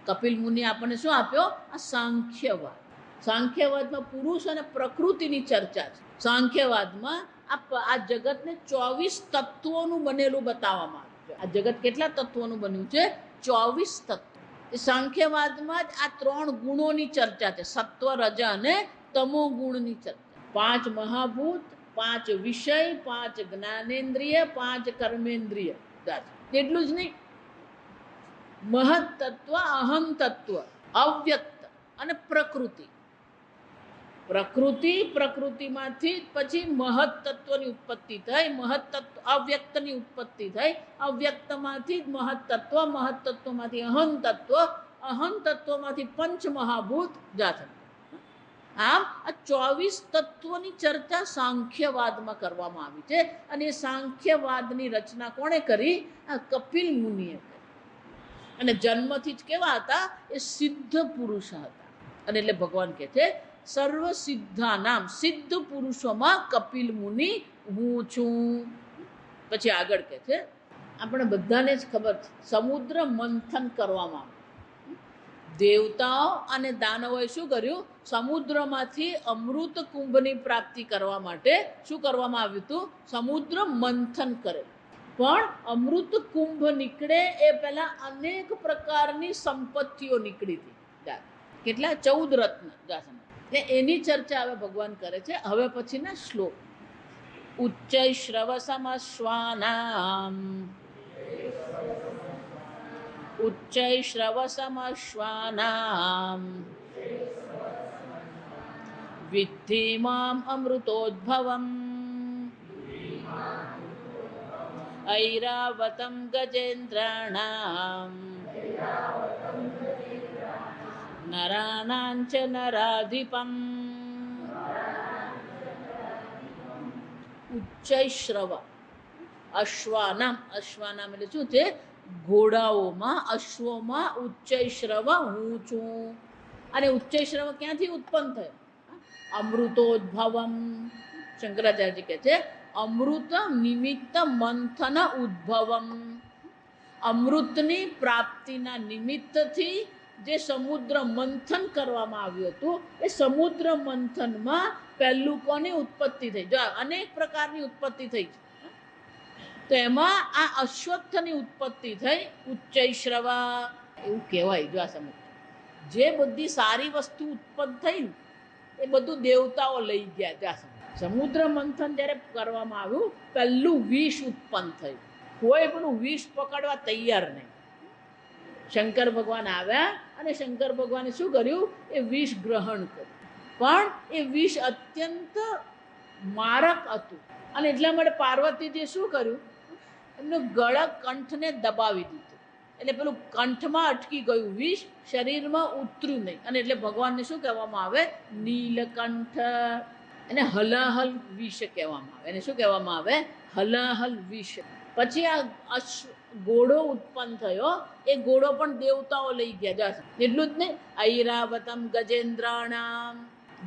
કપિલ મુનિ આપણને શું આપ્યો? આ સાંખ્યવાદ. સાંખ્યવાદમાં પુરુષ અને પ્રકૃતિની ચર્ચા છે. સાંખ્યવાદમાં આ જગતને 24 તત્વોનું બનેલું બતાવવામાં આવ્યું. આ જગત કેટલા તત્વોનું બન્યું છે? 24 તત્વો. એ સાંખ્યવાદમાં જ આ 3 ગુણોની ચર્ચા છે, સત્વ, રજ અને તમો ગુણની ચર્ચા. 5 મહાભૂત, 5 વિષય, 5 જ્ઞાનેન્દ્રિય, 5 કર્મેન્દ્રિય. એટલું જ નહીં, મહત તત્વ, અહમ તત્વ, અવ્યક્ત અને પ્રકૃતિ. પ્રકૃતિમાંથી પછી મહત તત્વની ઉત્પત્તિ થઈ, મહત તત્વ અવ્યક્તની ઉત્પત્તિ થઈ, અવ્યક્તમાંથી જ મહત તત્વ, મહત તત્વમાંથી અહમ તત્વ, અહમ તત્વમાંથી પંચ મહાભૂત જાત. આમ આ 24 તત્વોની ચર્ચા સાંખ્યવાદમાં કરવામાં આવી છે. અને એ સાંખ્યવાદની રચના કોણે કરી? આ કપિલ મુનિએ કરી. અને જન્મથી જ કેવા હતા? એ સિદ્ધ પુરુષ હતા. અને એટલે ભગવાન કહે છે સર્વ સિદ્ધાનામ, સિદ્ધ પુરુષોમાં કપિલ મુનિ હું છું. પછી આગળ કહે છે, આપણે બધાને જ ખબર છે, સમુદ્ર મંથન કરવામાં આવ્યું. દેવતાઓ અને દાનવોએ શું કર્યું? સમુદ્રમાંથી અમૃત કુંભની પ્રાપ્તિ કરવા માટે શું કરવામાં આવ્યું હતું? સમુદ્ર મંથન કરેલું. પણ અમૃત કુંભ નીકળે એ પહેલા અનેક પ્રકારની સંપત્તિઓ નીકળી હતી. કેટલા? 14 રત્ન. એની ચર્ચા હવે ભગવાન કરે છે હવે પછીના શ્લોક. ઉચ્ચૈ શ્રવસમશ્વાનામ, ઉચ્ચૈ શ્રવસમશ્વાનામ વિદ્ધિ મામ અમૃતોદ્ભવમ ઐરાવતમ ગજેન્દ્રાણામ નરાણાંચ નરાધિપમ. ઉચ્ચૈશ્રવ, અશ્વાનામ, અશ્વાનામ એટલે શું છે? ઘોડાઓમાં, અશ્વોમાં ઉચ્ચૈશ્રવ હું છું. અને ઉચ્ચૈશ્રવ ક્યાંથી ઉત્પન્ન થયો? અમૃતોદ્ભવમ. શંકરાચાર્યજી કહે છે અમૃત નિમિત્ત મંથન ઉદ્ભવમ. અમૃતની પ્રાપ્તિના નિમિત્તથી જે સમુદ્ર મંથન કરવામાં આવ્યું હતું, એ સમુદ્ર મંથનમાં પહેલું કોની ઉત્પત્તિ થઈ? જો અનેક પ્રકારની ઉત્પત્તિ થઈ છે, તો એમાં આ અશ્વત્થની ઉત્પત્તિ થઈ. ઉચ્ચૈશ્રવા એવું કહેવાય. જો આ સમુદ્ર જે બધી સારી વસ્તુ ઉત્પન્ન થઈ ને એ બધું દેવતાઓ લઈ ગયા. ત્યાં સમુદ્ર મંથન જ્યારે કરવામાં આવ્યું, પહેલું વિષ ઉત્પન્ન થયું. કોઈ પેલું વિષ પકડવા તૈયાર નહીં. શંકર ભગવાન આવ્યા અને શંકર ભગવાને શું કર્યું? એ વિષ ગ્રહણ કર્યું. પણ એ વિષ અત્યંત મારક હતું. અને એટલા માટે પાર્વતીજીએ શું કર્યું? એમનું ગળા કંઠને દબાવી દીધું. એટલે પેલું કંઠમાં અટકી ગયું વિષ, શરીરમાં ઉતર્યું નહીં. અને એટલે ભગવાનને શું કહેવામાં આવે? નીલકંઠ. એને હલાહલ વિષ કહેવામાં આવે. એને શું કહેવામાં આવે? હલાહલ વિષ. પછી આ ઘોડો ઉત્પન્ન થયો, એ ઘોડો પણ દેવતાઓ લઈ ગયા. એટલું જ નહીં, ઐરાવતમ ગજેન્દ્રાણામ,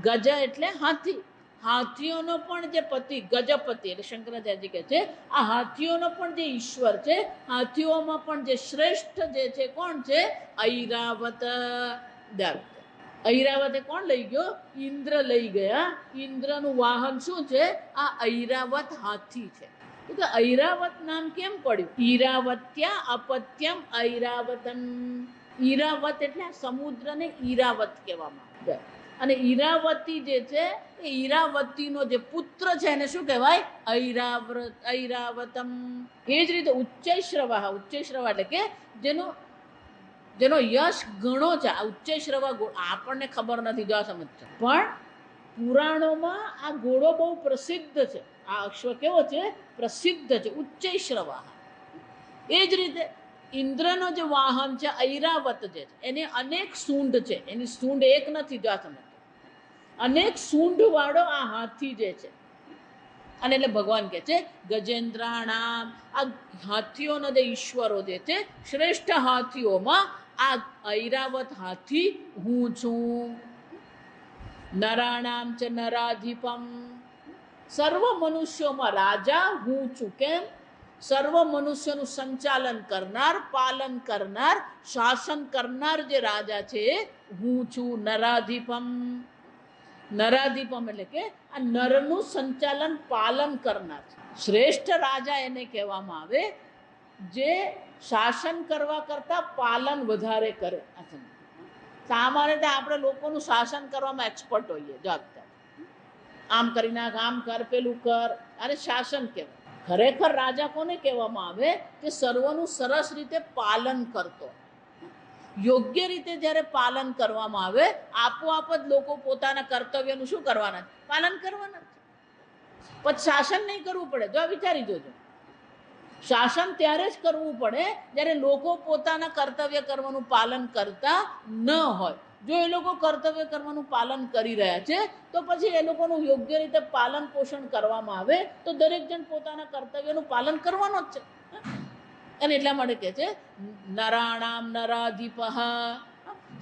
ગજ એટલે હાથી, હાથીઓનો પણ જે પતિ ગજપતિ એટલે શંકરાચાર્ય કહે છે આ હાથીઓનો પણ જે ઈશ્વર છે, હાથીઓમાં પણ જે શ્રેષ્ઠ જે છે કોણ છે? ઐરાવત. ઐરાવતે કોણ લઈ ગયો? ઇન્દ્ર લઈ ગયા. ઇન્દ્રનું વાહન શું છે? આ ઐરાવત હાથી છે. તો ઐરાવત નામ કેમ પડ્યું? ઈરાવત્યા અપત્યમ ઐરાવતમ. ઈરાવત એટલે સમુદ્રને ઈરાવત કહેવામાં આવે. અને ઈરાવતી જે છે એ ઈરાવતીનો જે પુત્ર છે એને શું કહેવાય? ઐરાવતમ. એ જ રીતે ઉચ્ચૈશ્રવા, ઉચ્ચૈશ્રવા એટલે કે જેનો યશ ઘણો છે. આ ઉચ્ચૈશ્રવા આપણને ખબર નથી, જો સમજજો, પણ પુરાણોમાં આ ઘોડો બહુ પ્રસિદ્ધ છે. આ અશ્વ કેવો છે? પ્રસિદ્ધ છે, ઉચ્ચૈશ્રવા. એ જ રીતે ઇન્દ્રનો જે વાહન છે ઐરાવત જે છે એને અનેક સૂંઢ છે. એની સૂંઢ એક નથી, જો સમજો, અનેક સૂંઢ વાળો આ હાથી જે છે. અને એટલે ભગવાન કહે છે ગજેન્દ્રાણામ, આ હાથીઓનો જે ઈશ્વરો જે છે, શ્રેષ્ઠ હાથીઓમાં આ ઐરાવત હાથી હું છું. નરાણામ ચ નરાધિપમ, સર્વ મનુષ્યોમાં રાજા હું છું. કેમ? સર્વ મનુષ્યનું સંચાલન કરનાર, પાલન કરનાર, શાસન કરનાર જે રાજા છે હું છું. નરાધિપમ, નરાધિપમ એટલે કે આ નરનું સંચાલન પાલન કરનાર. શ્રેષ્ઠ રાજા એને કહેવામાં આવે જે શાસન કરવા કરતા પાલન વધારે કરે. સામાન્ય રીતે આપણે લોકોનું શાસન કરવામાં એક્સપર્ટ હોઈએ, જવાબદાર, આમ કરી નાખ, આમ કર, પેલું કર, અને શાસન કહેવાય. ખરેખર રાજા કોને કહેવામાં આવે? કે સર્વનું સરસ રીતે પાલન કરતો. યોગ્ય રીતે જ્યારે પાલન કરવામાં આવે, આપોઆપ જ લોકો પોતાના કર્તવ્યનું શું કરવાના છે? પાલન કરવાના છે. પછી શાસન નહીં કરવું પડે. જો વિચારી જોજો, શાસન ત્યારે જ કરવું પડે જ્યારે લોકો પોતાના કર્તવ્ય કરવાનું પાલન કરતા ન હોય. જો એ લોકો કર્તવ્ય કરવાનું પાલન કરી રહ્યા છે તો પછી એ લોકોનું યોગ્ય રીતે પાલન પોષણ કરવામાં આવે તો દરેક જણ પોતાના કર્તવ્યનું પાલન કરવાનો જ છે. અને એટલા માટે કહે છે નરાણામ નરાધિપઃ,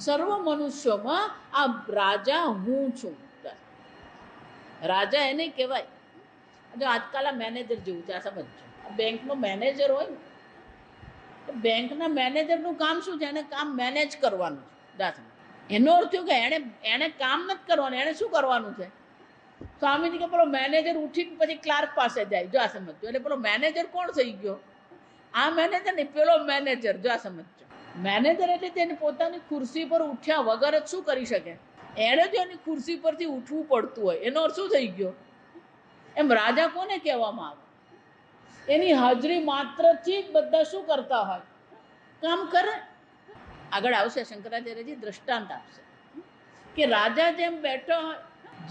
સર્વ મનુષ્યોમાં આ રાજા હું છું. રાજા એને કહેવાય. જો આજકાલ આ મેનેજર જેવું છે, આ સમજો. બેંકનો મેનેજર હોય ને, બેંકના મેનેજરનું કામ શું છે? એને કામ મેનેજ કરવાનું છે. એનો અર્થ થયો કે એને કામ નથી કરવાનું, એને શું કરવાનું છે? સ્વામીજી કે પેલો મેનેજર ઉઠીને પછી ક્લાર્ક પાસે જાય. જો આ સમજો, એટલે પેલો મેનેજર કોણ થઈ ગયો? આ મેનેજર નહીં, પેલો મેનેજર. જો આ સમજો, મેનેજર એટલે તેની પોતાની ખુરશી પર ઉઠ્યા વગર જ શું કરી શકે? એણે જો એની ખુરશી પરથી ઉઠવું પડતું હોય, એનો અર્થ શું થઈ ગયો? એમ રાજા કોને કહેવામાં આવે? એની હાજરી માત્રથી જ બધા શું કરતા હોય? કામ કરે. આગળ આવશે શંકરાચાર્યજી દ્રષ્ટાંત આપશે કે રાજા જેમ બેઠો હોય,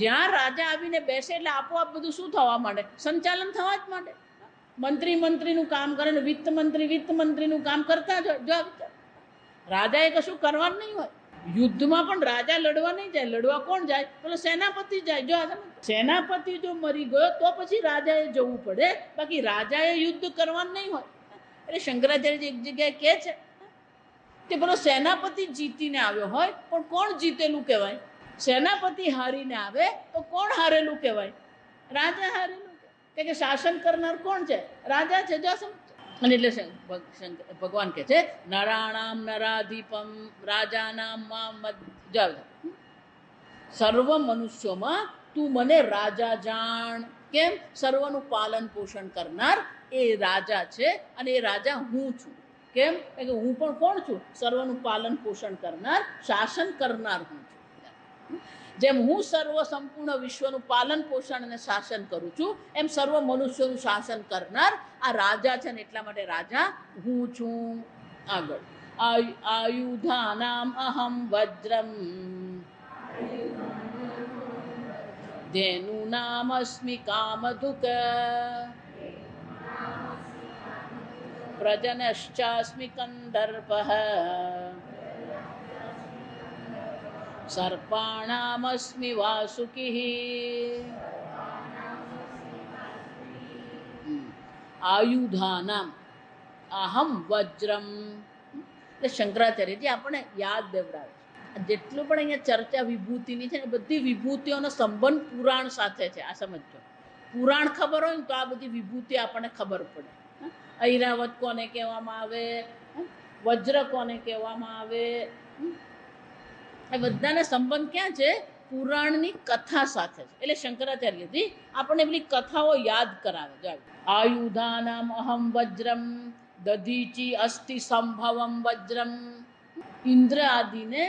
જ્યાં રાજા આવીને બેસે એટલે આપોઆપ બધું શું થવા માંડે? સંચાલન થવા જ માંડે. મંત્રી મંત્રીનું કામ કરે ને વિત્ત મંત્રીનું કામ કરતા જ હોય. જો રાજાએ કશું કરવાનું નહીં હોય. યુદ્ધમાં પણ રાજા લડવા નહીં જાય. લડવા કોણ જાય? પેલો સેનાપતિ જાય. જો સેનાપતિ જો મરી ગયો તો પછી રાજાએ જવું પડે, બાકી રાજાએ યુદ્ધ કરવાનું નહીં હોય. એટલે શંકરાચાર્યજી એક જગ્યાએ કહે છે કે પેલો સેનાપતિ જીતીને આવ્યો હોય પણ કોણ જીતેલું કહેવાય? સેનાપતિ હારીને આવે તો કોણ હારેલું કહેવાય? રાજા હારેલું. કે શાસન કરનાર કોણ છે? રાજા છે. જો અને એટલે ભગવાન કહે છે નરાણામ નરાધિપમ, રાજાનામ સર્વ મનુષ્યોમાં તું મને રાજા જાણ. કેમ? સર્વનું પાલન પોષણ કરનાર એ રાજા છે અને એ રાજા હું છું. કેમ? કે હું પણ કોણ છું? સર્વનું પાલન પોષણ કરનાર, શાસન કરનાર હું છું. જેમ હું સર્વ સંપૂર્ણ વિશ્વનું પાલન પોષણ અને શાસન કરું છું, એમ સર્વ મનુષ્યોનું શાસન કરનાર આ રાજા છે ને એટલા માટે રાજા હું છું. આગળ આયુધાનામ અહમ વજ્રમ ધેનુ નામ અસ્મિ કામધુક પ્રજનશ્ચાસ્મિ કંદર્પઃ સર્પાણામસ્મિ વાસુકિઃ. આયુધાનામ, અહમ વજ્રમ. એટલે શંકરાચાર્યજી આપણને યાદ દેવડાવે છે. જેટલું પણ અહીંયા ચર્ચા વિભૂતિની છે ને બધી વિભૂતિઓનો સંબંધ પુરાણ સાથે છે. આ સમજો, પુરાણ ખબર હોય ને તો આ બધી વિભૂતિ આપણને ખબર પડે. ઐરાવત કોને કહેવામાં આવે, વજ્ર કોને કહેવામાં આવે, એ બધાને સંબંધ ક્યાં છે? પુરાણની કથા સાથે છે. એટલે શંકરાચાર્યજી આપણને પેલી કથાઓ યાદ કરાવે. જો આયુધાનામ અહમ વજ્રમ દધીચી અસ્થિ સંભવમ વજ્રમ. ઇન્દ્ર આદિને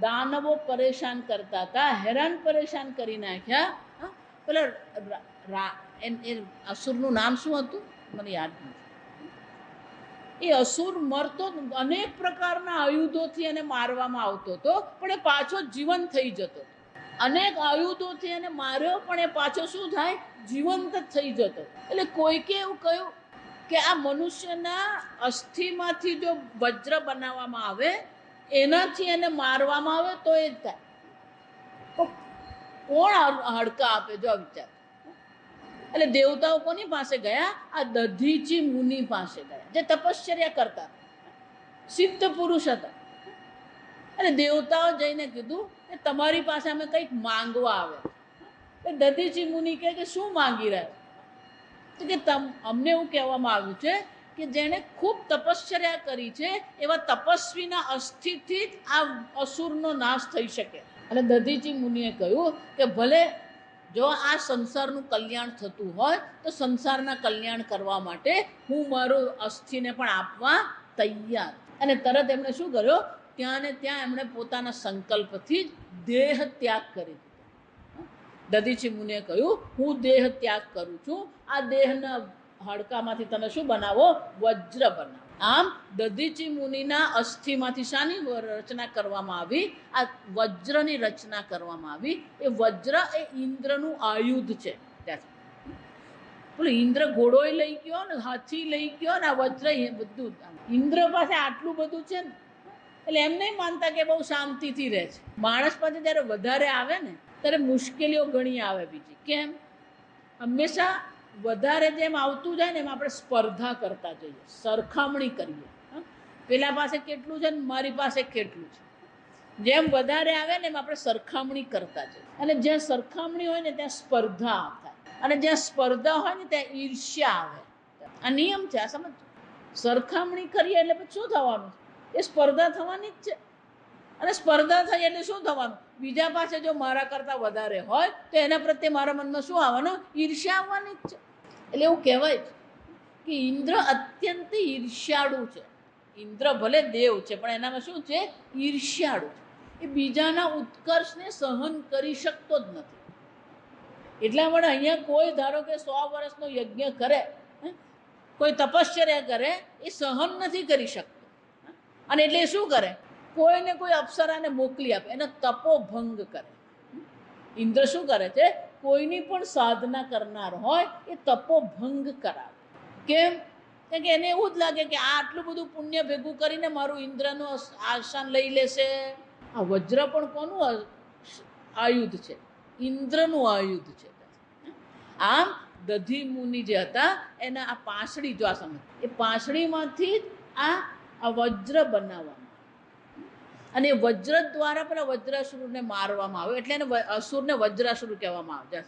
દાનવો પરેશાન કરતા હતા, હેરાન પરેશાન કરી નાખ્યા. પેલા અસુરનું નામ શું હતું મને યાદ નથી. એ અસુર મરતો, અનેક પ્રકારના આયુધોથી એને મારવામાં આવતો હતો, પણ એ પાછો જીવંત થઈ જતો. અનેક આયુધોથી એને માર્યો, પણ એ પાછો શું થાય? જીવંત જ થઈ જતો. એટલે કોઈકે એવું કહ્યું કે આ મનુષ્યના અસ્થિમાંથી જો વજ્ર બનાવવામાં આવે, એનાથી એને મારવામાં આવે તો એ જ થાય. કોણ હાડકા આપે? જો વિચાર. એટલે દેવતાઓ કોની પાસે ગયા? આ દધીચી મુનિ પાસે ગયા, જે તપશ્ચર્યા કરતા, સિદ્ધ પુરુષ હતા. અને દેવતાઓ જઈને કીધું કે તમારી પાસે અમે કંઈક માંગવા આવે. એ દધીચી મુનિ કહે કે શું માંગી રહ્યા? તો કે અમને એવું કહેવામાં આવ્યું છે કે જેણે ખૂબ તપશ્ચર્યા કરી છે એવા તપસ્વીના અસ્થિથી જ આ અસુરનો નાશ થઈ શકે. અને દધીચી મુનિએ કહ્યું કે ભલે જો આ સંસારનું કલ્યાણ થતું હોય તો સંસારના કલ્યાણ કરવા માટે હું મારું અસ્થિને પણ આપવા તૈયાર. અને તરત એમણે શું કર્યો? ત્યાં ને ત્યાં એમણે પોતાના સંકલ્પથી જ દેહ ત્યાગ કરી દીધો. દધીચી મુનિએ કહ્યું હું દેહ ત્યાગ કરું છું, આ દેહના હાડકામાંથી તમે શું બનાવો? વજ્ર બનાવો. આમ દધીચી મુનિના અસ્થિમાંથી શાની રચના કરવામાં આવી? આ વજ્રની રચના કરવામાં આવી. એ વજ્ર એ ઇન્દ્રનું આયુધ છે. પેલું ઇન્દ્ર ઘોડોય લઈ ગયો ને, હાથી લઈ ગયો ને, આ વજ્ર બધું ઇન્દ્ર પાસે આટલું બધું છે ને. એટલે એમ નહીં માનતા કે બહુ શાંતિથી રહે છે. માણસ પાસે જ્યારે વધારે આવે ને ત્યારે મુશ્કેલીઓ ઘણી આવે. બીજી કેમ? હંમેશા વધારે જેમ આવતું જાય ને એમ આપણે સ્પર્ધા કરતા જઈએ, સરખામણી કરીએ. પેલા પાસે કેટલું છે ને મારી પાસે કેટલું છે. જેમ વધારે આવે ને એમ આપણે સરખામણી કરતા જઈએ. અને જ્યાં સરખામણી હોય ને ત્યાં સ્પર્ધા થાય, અને જ્યાં સ્પર્ધા હોય ને ત્યાં ઈર્ષ્યા આવે. આ નિયમ છે. આ સમજ. સરખામણી કરીએ એટલે પછી શું થવાનું? એ સ્પર્ધા થવાની જ છે. અને સ્પર્ધા થઈ એટલે શું થવાનું? બીજા પાસે જો મારા કરતાં વધારે હોય તો એના પ્રત્યે મારા મનમાં શું આવવાનું? ઈર્ષ્યા આવવાની જ છે. એટલે એવું કહેવાય છે કે ઇન્દ્ર અત્યંત ઈર્ષ્યાળુ છે. ઇન્દ્ર ભલે દેવ છે પણ એનામાં શું છે? ઈર્ષ્યાળુ છે. એ બીજાના ઉત્કર્ષને સહન કરી શકતો જ નથી. એટલા માટે અહીંયા કોઈ ધારો કે 100 વર્ષનો યજ્ઞ કરે, કોઈ તપશ્ચર્યા કરે, એ સહન નથી કરી શકતો. અને એટલે શું કરે? કોઈને કોઈ અપ્સરાને મોકલી આપે, એને તપોભંગ કરે. ઇન્દ્ર શું કરે છે? કોઈની પણ સાધના કરનાર હોય એ તપોભંગ કરાવે. કેમ? કારણ કે એને એવું જ લાગે કે આ આટલું બધું પુણ્ય ભેગું કરીને મારું ઇન્દ્રનું આસન લઈ લેશે. આ વજ્ર પણ કોનું આયુધ છે? ઇન્દ્રનું આયુધ છે. આમ દધી મુનિ જે હતા એના આ પાંસળી, જો આ સમજ, એ પાંસળીમાંથી જ આ વજ્ર બનાવવામાં. અને વજ્ર દ્વારા પેલા વજ્રાસુરને મારવામાં આવે. એટલે એને અસુરને વજ્રાસુર કહેવામાં આવે.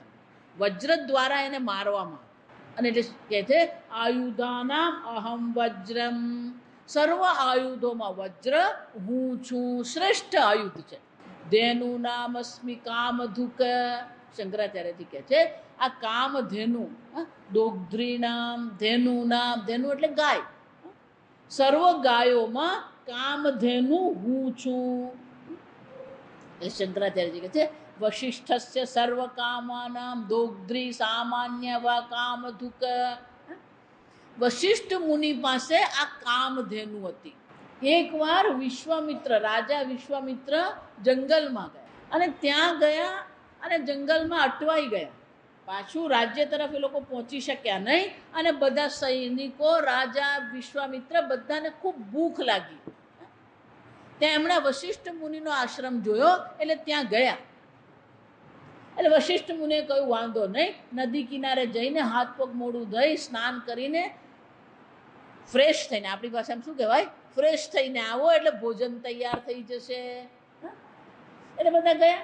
વજ્ર દ્વારા એને મારવામાં આવે. અને એટલે કહે છે આયુધાનામ અહમ વજ્રમ. સર્વ આયુધોમાં વજ્ર હું છું, શ્રેષ્ઠ આયુધ છે. ધેનું નામ અસ્મિ કામધુક. શંકરાચાર્યજી કહે છે આ કામધેનુ, દોગ્ધ્રી નામ, ધેનુ નામ, ધેનુ એટલે ગાય. સર્વ ગાયોમાં કામધેનુ હું છું. એ શંકરાચાર્યજી કહે છે વશિષ્ઠસ્ય સર્વ કામાનામ દોગ્ધ્રી સામાન્ય વા કામધુક. વશિષ્ઠ મુનિ પાસે આ કામધેનુ હતી. એકવાર વિશ્વામિત્ર, રાજા વિશ્વામિત્ર જંગલમાં ગયા, અને ત્યાં ગયા અને જંગલમાં અટવાઈ ગયા. પાછું રાજ્ય તરફ એ લોકો પહોંચી શક્યા નહીં. અને બધા સૈનિકો, રાજા વિશ્વામિત્ર, બધાને ખૂબ ભૂખ લાગી. ત્યાં એમણે વશિષ્ઠ મુનિનો આશ્રમ જોયો એટલે ત્યાં ગયા. એટલે વશિષ્ઠ મુનિએ કહ્યું વાંધો નહીં, નદી કિનારે જઈને હાથ પગ મોઢું ધોઈ સ્નાન કરીને ફ્રેશ થઈને, આપણી ભાષામાં શું કહેવાય, ફ્રેશ થઈને આવો એટલે ભોજન તૈયાર થઈ જશે. એટલે બધા ગયા,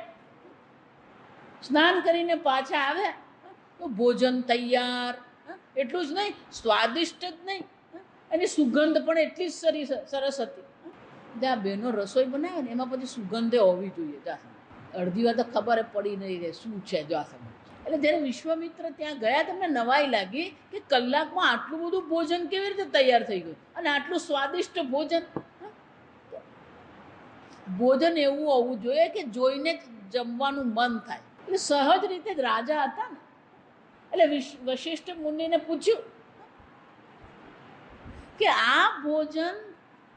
સ્નાન કરીને પાછા આવ્યા તો ભોજન તૈયાર. એટલું જ નહીં, સ્વાદિષ્ટ જ નહીં, એની સુગંધ પણ એટલી જ સરસ હતી. જ્યાં બહેનો રસોઈ બનાવે ને એમાં પછી સુગંધે હોવી જોઈએ. જ્યાં અડધી વાર તો ખબર પડી નહીં રહે શું છે. જો આ સમય એટલે જ્યારે વિશ્વામિત્ર ત્યાં ગયા તમને નવાઈ લાગી કે કલાકમાં આટલું બધું ભોજન કેવી રીતે તૈયાર થઈ ગયું અને આટલું સ્વાદિષ્ટ ભોજન. ભોજન એવું હોવું જોઈએ કે જોઈને જમવાનું મન થાય. એટલે સહજ રીતે જ રાજા હતા ને, એટલે વશિષ્ઠ મુનિને પૂછ્યું કે આ ભોજન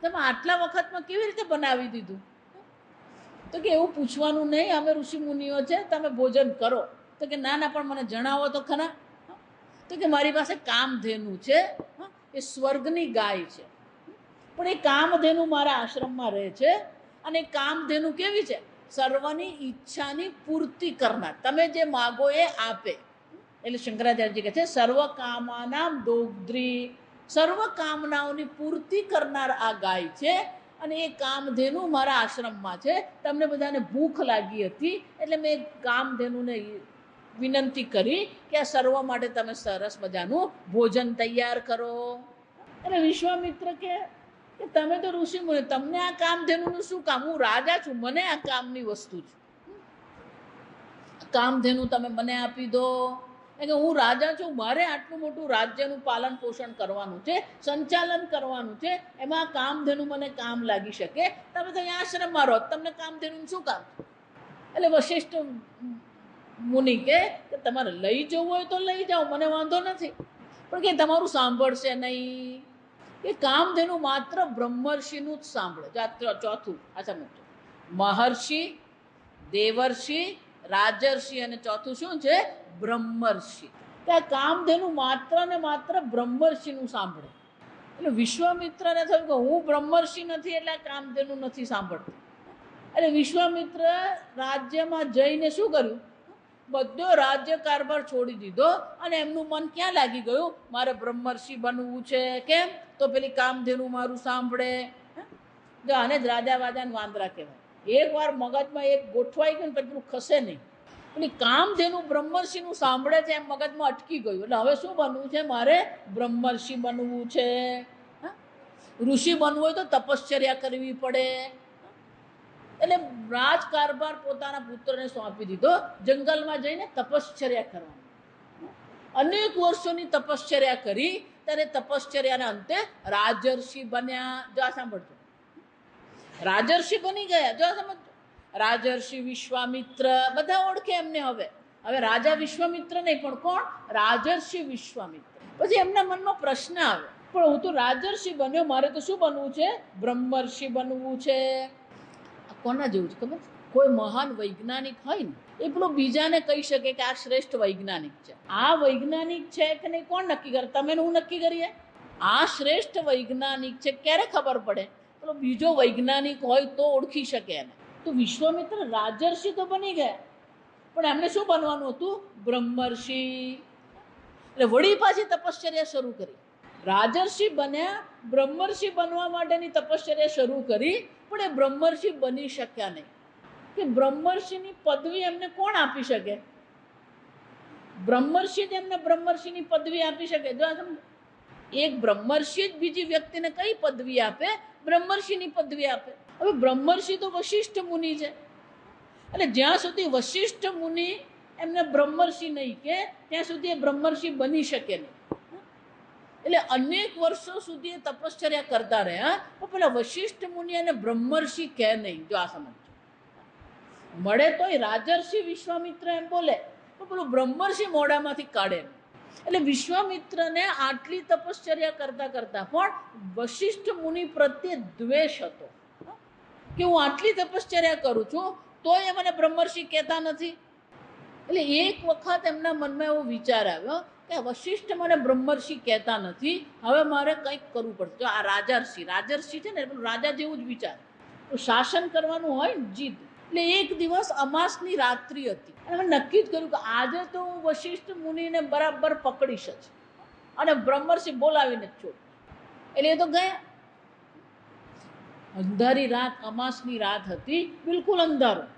તમે આટલા વખતમાં કેવી રીતે બનાવી દીધું? તો કે એવું પૂછવાનું નહીં, અમે ઋષિ મુનિઓ છે, તમે ભોજન કરો. તો કે ના ના, પણ મને જણાવો તો ખરા. તો કે મારી પાસે કામધેનુ છે, એ સ્વર્ગની ગાય છે, પણ એ કામધેનુ મારા આશ્રમમાં રહે છે. અને કામધેનુ કેવી છે? સર્વની ઈચ્છાની પૂર્તિ કરનાર, તમે જે માગો એ આપે. એટલે શંકરાચાર્યજી કહે છે સર્વ કામાનામ દોગ્ધ્રી, સર્વ કામનાઓની પૂર્તિ કરનાર આ ગાય છે. અને એ કામધેનુ મારા આશ્રમમાં છે. તમને બધાને ભૂખ લાગી હતી એટલે મેં કામધેનુને વિનંતી કરી કે આ સર્વ માટે તમે સરસ મજાનું ભોજન તૈયાર કરો. એટલે વિશ્વામિત્ર કે તમે તો ઋષિ મુનિ, તમને આ કામધેનુનું શું કામ? હું રાજા છું, મને આ કામની વસ્તુ છે. કામધેનુ તમે મને આપી દો. કે હું રાજા છું, મારે આટલું મોટું રાજ્યનું પાલન પોષણ કરવાનું છે, સંચાલન કરવાનું છે, એમાં કામધેનુ મને કામ લાગી શકે. તમે તો અહીંયા આશ્રમમાં રહો, તમને કામધેનુનું શું કામ? એટલે વશિષ્ઠ મુનિ કે તમારે લઈ જવું હોય તો લઈ જાઓ, મને વાંધો નથી, પણ કે તમારું સાંભળશે નહીં. એ કામધેનુ માત્ર બ્રહ્મર્ષિનું જ સાંભળે. ચોથું આ સમજો, મહર્ષિ, દેવર્ષિ, રાજર્ષિ અને ચોથું શું છે? બ્રહ્મર્ષિ. ત્યાં કામધેનુ માત્ર ને માત્ર બ્રહ્મર્ષિનું સાંભળે. એટલે વિશ્વામિત્રને થયું કે હું બ્રહ્મર્ષિ નથી એટલે કામધેનુ નથી સાંભળતું. એટલે વિશ્વામિત્ર રાજ્યમાં જઈને શું કર્યું? બધો રાજ્ય કારભાર છોડી દીધો અને એમનું મન ક્યાં લાગી ગયું? મારે બ્રહ્મર્ષિ બનવું છે. કેમ? તો પેલી કામધેનુ મારું સાંભળે. જો આને જ રાજા વાજાને વાંદરા કહેવાય. એક વાર મગજમાં એક ગોઠવાઈ ગયું ને પછી ખસે નહીં. પેલી કામધેનુ બ્રહ્મર્ષિનું સાંભળે છે એમ મગજમાં અટકી ગયું. એટલે હવે શું બનવું છે? મારે બ્રહ્મર્ષિ બનવું છે. ઋષિ બનવું હોય તો તપશ્ચર્યા કરવી પડે. એટલે રાજકારભાર પોતાના પુત્રને સોંપી દીધો, જંગલમાં જઈને તપશ્ચર્યા કરવાની. અનેક વર્ષોની તપશ્ચર્યા કરી, ત્યારે તપશ્ચર્યાના અંતે રાજર્ષિ બન્યા. જો આ સાંભળજો, રાજર્ષિ બની ગયા. જો સમજો, રાજર્ષિ વિશ્વામિત્ર, બધા ઓળખે એમને. હવે રાજા વિશ્વામિત્ર નહીં, પણ કોણ? રાજર્ષિ વિશ્વામિત્ર. પછી એમના મનમાં પ્રશ્ન આવે, પણ હું તો રાજર્ષિ બન્યો, મારે તો શું બનવું છે? બ્રહ્મર્ષિ બનવું છે. કોના જેવું છે ખબર? કોઈ મહાન વૈજ્ઞાનિક હોય ને એ પેલો બીજાને કહી શકે કે આ શ્રેષ્ઠ વૈજ્ઞાનિક છે. આ વૈજ્ઞાનિક છે કે નહીં કોણ નક્કી કરે? તમે હું નક્કી કરીએ? આ શ્રેષ્ઠ વૈજ્ઞાનિક છે ક્યારે ખબર પડે? પેલો બીજો વૈજ્ઞાનિક હોય તો ઓળખી શકે એને. તો વિશ્વામિત્ર રાજર્ષિ તો બની ગયા, પણ એમને શું બનવાનું હતું? બ્રહ્મર્ષિ. એટલે વળી પાછી તપશ્ચર્યા શરૂ કરી. રાજર્ષિ બન્યા, બ્રહ્મર્ષિ બનવા માટેની તપશ્ચર્યા શરૂ કરી, પણ એ બ્રહ્મર્ષિ બની શક્યા નહીં. કે બ્રહ્મર્ષિની પદવી એમને કોણ આપી શકે? બ્રહ્મર્ષિ જ એમને બ્રહ્મર્ષિની પદવી આપી શકે. જો એક બ્રહ્મર્ષિ જ બીજી વ્યક્તિને કઈ પદવી આપે? બ્રહ્મર્ષિની પદવી આપે. હવે બ્રહ્મર્ષિ તો વશિષ્ઠ મુનિ છે. એટલે જ્યાં સુધી વશિષ્ઠ મુનિ એમને બ્રહ્મર્ષિ નહીં કે ત્યાં સુધી એ બ્રહ્મર્ષિ બની શકે નહીં. એટલે અનેક વર્ષો સુધી એ તપશ્ચર્યા કરતા રહ્યા, પણ પેલા વશિષ્ઠ મુનિ અને બ્રહ્મર્ષિ કહે નહીં. જો આ સમજ મળે તો એ રાજર્ષિ વિશ્વામિત્ર એમ બોલે, તો પેલું બ્રહ્મર્ષિ મોઢામાંથી કાઢે. એટલે વિશ્વામિત્રને આટલી તપશ્ચર્યા કરતા કરતા પણ વશિષ્ઠ મુનિ પ્રત્યે દ્વેષ હતો કે હું આટલી તપશ્ચર્યા કરું છું તો એ મને બ્રહ્મર્ષિ કહેતા નથી. એટલે એક વખત એમના મનમાં એવો વિચાર આવ્યો કે વશિષ્ઠ મને બ્રહ્મર્ષિ કહેતા નથી, હવે મારે કંઈક કરવું પડશે. જો આ રાજર્ષિ છે ને પેલું રાજા જેવું જ વિચાર, શાસન કરવાનું હોય ને, જીદ. એટલે એક દિવસ અમાસની રાત્રિ હતી અને મેં નક્કી જ કર્યું કે આજે તો હું વશિષ્ઠ મુનિને બરાબર પકડીશ જ અને બ્રહ્મર્ષિ બોલાવીને જ છોડ. એટલે એ તો ગયા. અંધારી રાત, અમાસની રાત હતી, બિલકુલ અંધારું.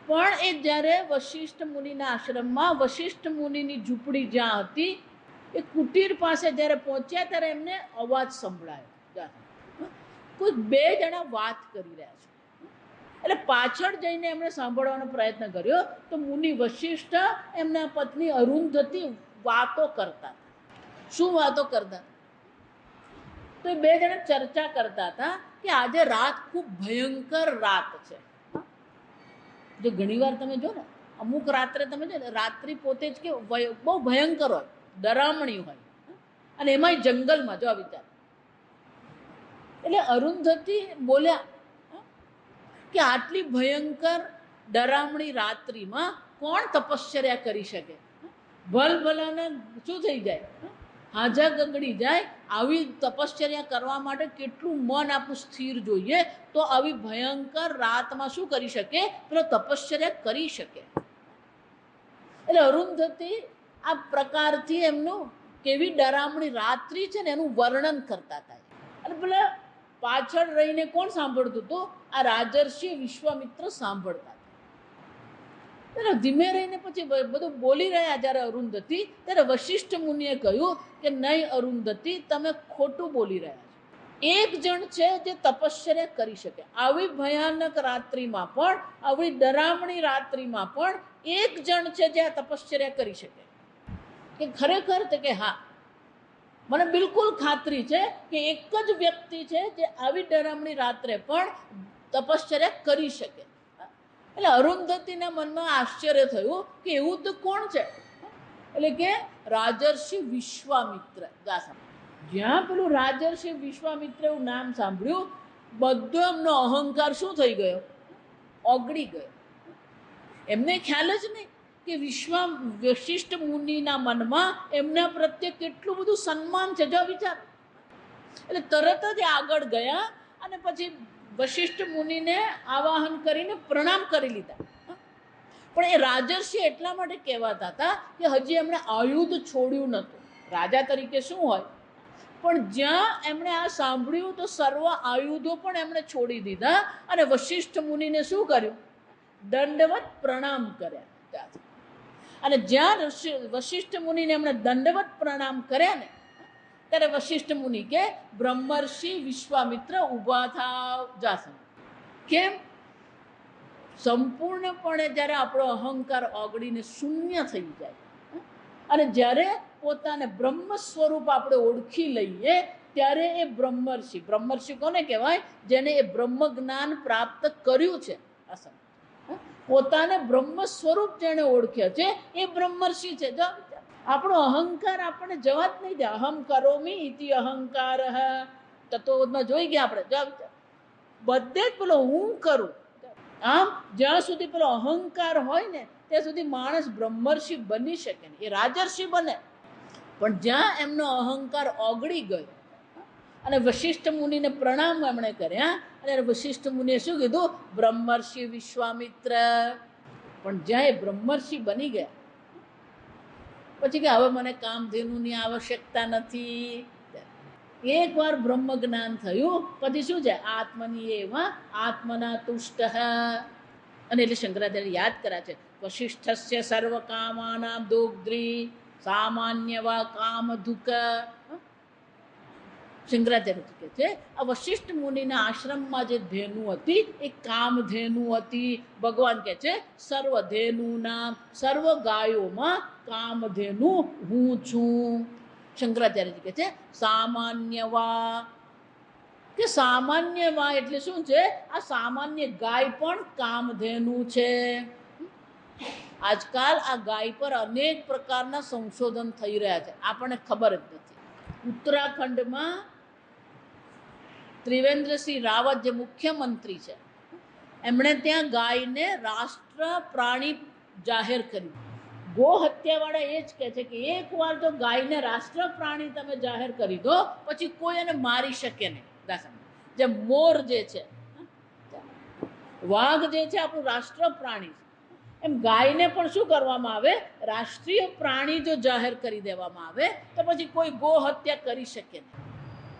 પણ એ જ્યારે વશિષ્ઠ મુનિના આશ્રમમાં વશિષ્ઠ મુનિની ઝૂંપડી જ્યાં હતી એ કુટીર પાસે જ્યારે પહોંચ્યા ત્યારે એમને અવાજ સંભળાયો. કોઈ બે જણા વાત કરી રહ્યા છે. એટલે પાછળ જઈને એમણે સાંભળવાનો પ્રયત્ન કર્યો તો મુનિ વશિષ્ઠ એમના પત્ની અરુંધતી વાતો કરતા હતા. શું વાતો કરતા? તો એ બે જણા ચર્ચા કરતા હતા કે આજે રાત ખૂબ ભયંકર રાત છે. જો ઘણીવાર તમે જો ને, અમુક રાત્રે તમે જો ને, રાત્રિ પોતે જ કે બહુ ભયંકર હોય, ડરામણી હોય, અને એમાંય જંગલમાં. જો વિચાર. એટલે અરુંધતી બોલ્યા કે આટલી ભયંકર ડરામણી રાત્રિમાં કોણ તપશ્ચર્યા કરી શકે? ભલભલાને શું થઈ જાય, હાજા ગગડી જાય. આવી તપશ્ચર્યા કરવા માટે કેટલું મન આપણું સ્થિર જોઈએ, તો આવી ભયંકર રાતમાં શું કરી શકે? પેલો તપશ્ચર્યા કરી શકે. એટલે અરુંધતી આ પ્રકારથી એમનું કેવી ડરામણી રાત્રિ છે ને એનું વર્ણન કરતા હતા. અને પેલા પાછળ રહીને કોણ સાંભળતું હતું? આ રાજર્ષિ વિશ્વામિત્ર સાંભળતા હતા. ત્યારે ધીમે રહીને પછી બધું બોલી રહ્યા જ્યારે અરુંધતી, ત્યારે વશિષ્ઠ મુનિએ કહ્યું કે નહીં અરુંધતી, તમે ખોટું બોલી રહ્યા છો. એક જણ છે જે તપશ્ચર્યા કરી શકે. આવી ભયાનક રાત્રિમાં પણ, આવી ડરામણી રાત્રિમાં પણ એક જણ છે જે આ તપશ્ચર્યા કરી શકે. કે ખરેખર તે કે હા, મને બિલકુલ ખાતરી છે કે એક જ વ્યક્તિ છે જે આવી ડરામણી રાત્રે પણ તપશ્ચર્યા કરી શકે. એટલે અરુંધતીના મનમાં આશ્ચર્ય થયું કે એવું તો કોણ છે? એટલે કે રાજર્ષિ વિશ્વામિત્ર. જ્યાં પેલું રાજર્ષિ વિશ્વામિત્ર એવું નામ સાંભળ્યું, બધો એમનો અહંકાર શું થઈ ગયો? ઓગળી ગયો. એમને ખ્યાલ જ નહીં કે વશિષ્ઠ મુનિના મનમાં એમના પ્રત્યે કેટલું બધું સન્માન છે. જો વિચાર. એટલે તરત જ આગળ ગયા અને પછી વશિષ્ઠ મુનિને આવાહન કરીને પ્રણામ કરી લીધા. પણ એ રાજર્ષિ એટલા માટે કહેવાતા હતા કે હજી એમણે આયુધ છોડ્યું નહોતું. રાજા તરીકે શું હોય, પણ જ્યાં એમણે આ સાંભળ્યું તો સર્વ આયુધો પણ એમણે છોડી દીધા અને વશિષ્ઠ મુનિને શું કર્યું? દંડવત પ્રણામ કર્યા. અને જ્યાં વશિષ્ઠ મુનિને એમણે દંડવત પ્રણામ કર્યા ને, ત્યારે વશિષ્ઠ મુનિ કે બ્રહ્મર્ષિ વિશ્વામિત્ર ઊભા થાવ. જાસન. કેમ? સંપૂર્ણપણે જ્યારે આપણો અહંકાર ઓગળીને શૂન્ય થઈ જાય અને જ્યારે પોતાને બ્રહ્મ સ્વરૂપ આપણે ઓળખી લઈએ, ત્યારે એ બ્રહ્મર્ષિ. બ્રહ્મર્ષિ કોને કહેવાય? જેને એ બ્રહ્મ જ્ઞાન પ્રાપ્ત કર્યું છે. પોતાને બ્રહ્મ સ્વરૂપ જેને ઓળખ્યા છે એ બ્રહ્મર્ષિ છે. જો આપણો અહંકાર આપણે જવા જ નહીં દે. અહમ કરોમી ઇતિ અહંકાર તત્વમાં જોઈ ગયા આપણે. જો બધે જ પેલો હું કરું. આમ જ્યાં સુધી પેલો અહંકાર હોય ને ત્યાં સુધી માણસ બ્રહ્મર્ષિ બની શકે નહીં. એ રાજર્ષિ બને. પણ જ્યાં એમનો અહંકાર ઓગળી ગયો અને વશિષ્ઠ મુનિને પ્રણામ એમણે કર્યા, અને વશિષ્ઠ મુનિએ શું કીધું? બ્રહ્મર્ષિ વિશ્વામિત્ર. પણ જ્યાં એ બ્રહ્મર્ષિ બની ગયા પછી કે હવે મને કામધેનુની આવશ્યકતા નથી. એકવાર બ્રહ્મ જ્ઞાન થયું પછી શું છે? આત્મની એવા આત્મના તુષ્ટ. અને એટલે શંકરાચાર્ય યાદ કર્યા છે, વશિષ્ઠસ્ય સર્વ કામાનામ દોગ્દ્રી સામાન્ય વા કામધુક. શંકરાચાર્ય કહે છે આ વશિષ્ઠ મુનિના આશ્રમમાં જે ધેનુ હતી એ કામધેનુ હતી. ભગવાન કહે છે સર્વ ધેનુના, સર્વ ગાયોમાં કામધેનુ હું છું. શંકરાચાર્યજી કહે છે સામાન્યવા. કે સામાન્યવા એટલે શું છે? આ સામાન્ય ગાય પણ કામધેનુ છે. આજકાલ આ ગાય પર અનેક પ્રકારના સંશોધન થઈ રહ્યા છે, આપણને ખબર જ નથી. ઉત્તરાખંડમાં ત્રિવેન્દ્રસિંહ રાવત જે મુખ્યમંત્રી છે, એમણે ત્યાં ગાયને રાષ્ટ્ર પ્રાણી જાહેર કર્યું. ગો હત્યાવાળા એ જ કહે છે કે એકવાર જો ગાયને રાષ્ટ્ર પ્રાણી તમે જાહેર કરી દો પછી કોઈ એને મારી શકે નહીં. જે મોર જે છે, વાઘ જે છે આપણું રાષ્ટ્ર પ્રાણી છે, એમ ગાયને પણ શું કરવામાં આવે? રાષ્ટ્રીય પ્રાણી જો જાહેર કરી દેવામાં આવે તો પછી કોઈ ગો હત્યા કરી શકે નહીં.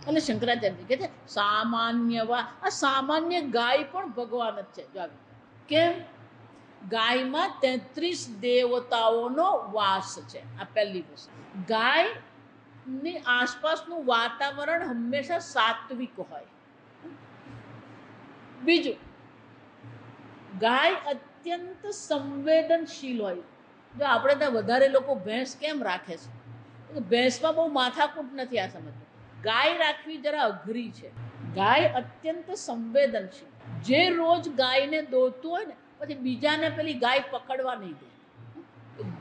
એટલે શંકરાચાર્ય કહે છે સામાન્ય વા, આ સામાન્ય ગાય પણ ભગવાન જ છે. જો આવી કેમ? ગાયમાં 33 દેવતાઓનો વાસ છે. આ પહેલી વસ્તુ. ગાયની આસપાસનું વાતાવરણ હંમેશા સાત્વિક હોય. બીજું, ગાય અત્યંત સંવેદનશીલ હોય. જો આપણે ત્યાં વધારે લોકો ભેંસ કેમ રાખે છે? ભેંસમાં બહુ માથાકૂટ નથી. આ સમજ ગાય રાખવી જરા અઘરી છે. ગાય અત્યંત સંવેદનશીલ. જે રોજ ગાયને દોતું હોય ને, પછી બીજાને પેલી ગાય પકડવા નહીં દે,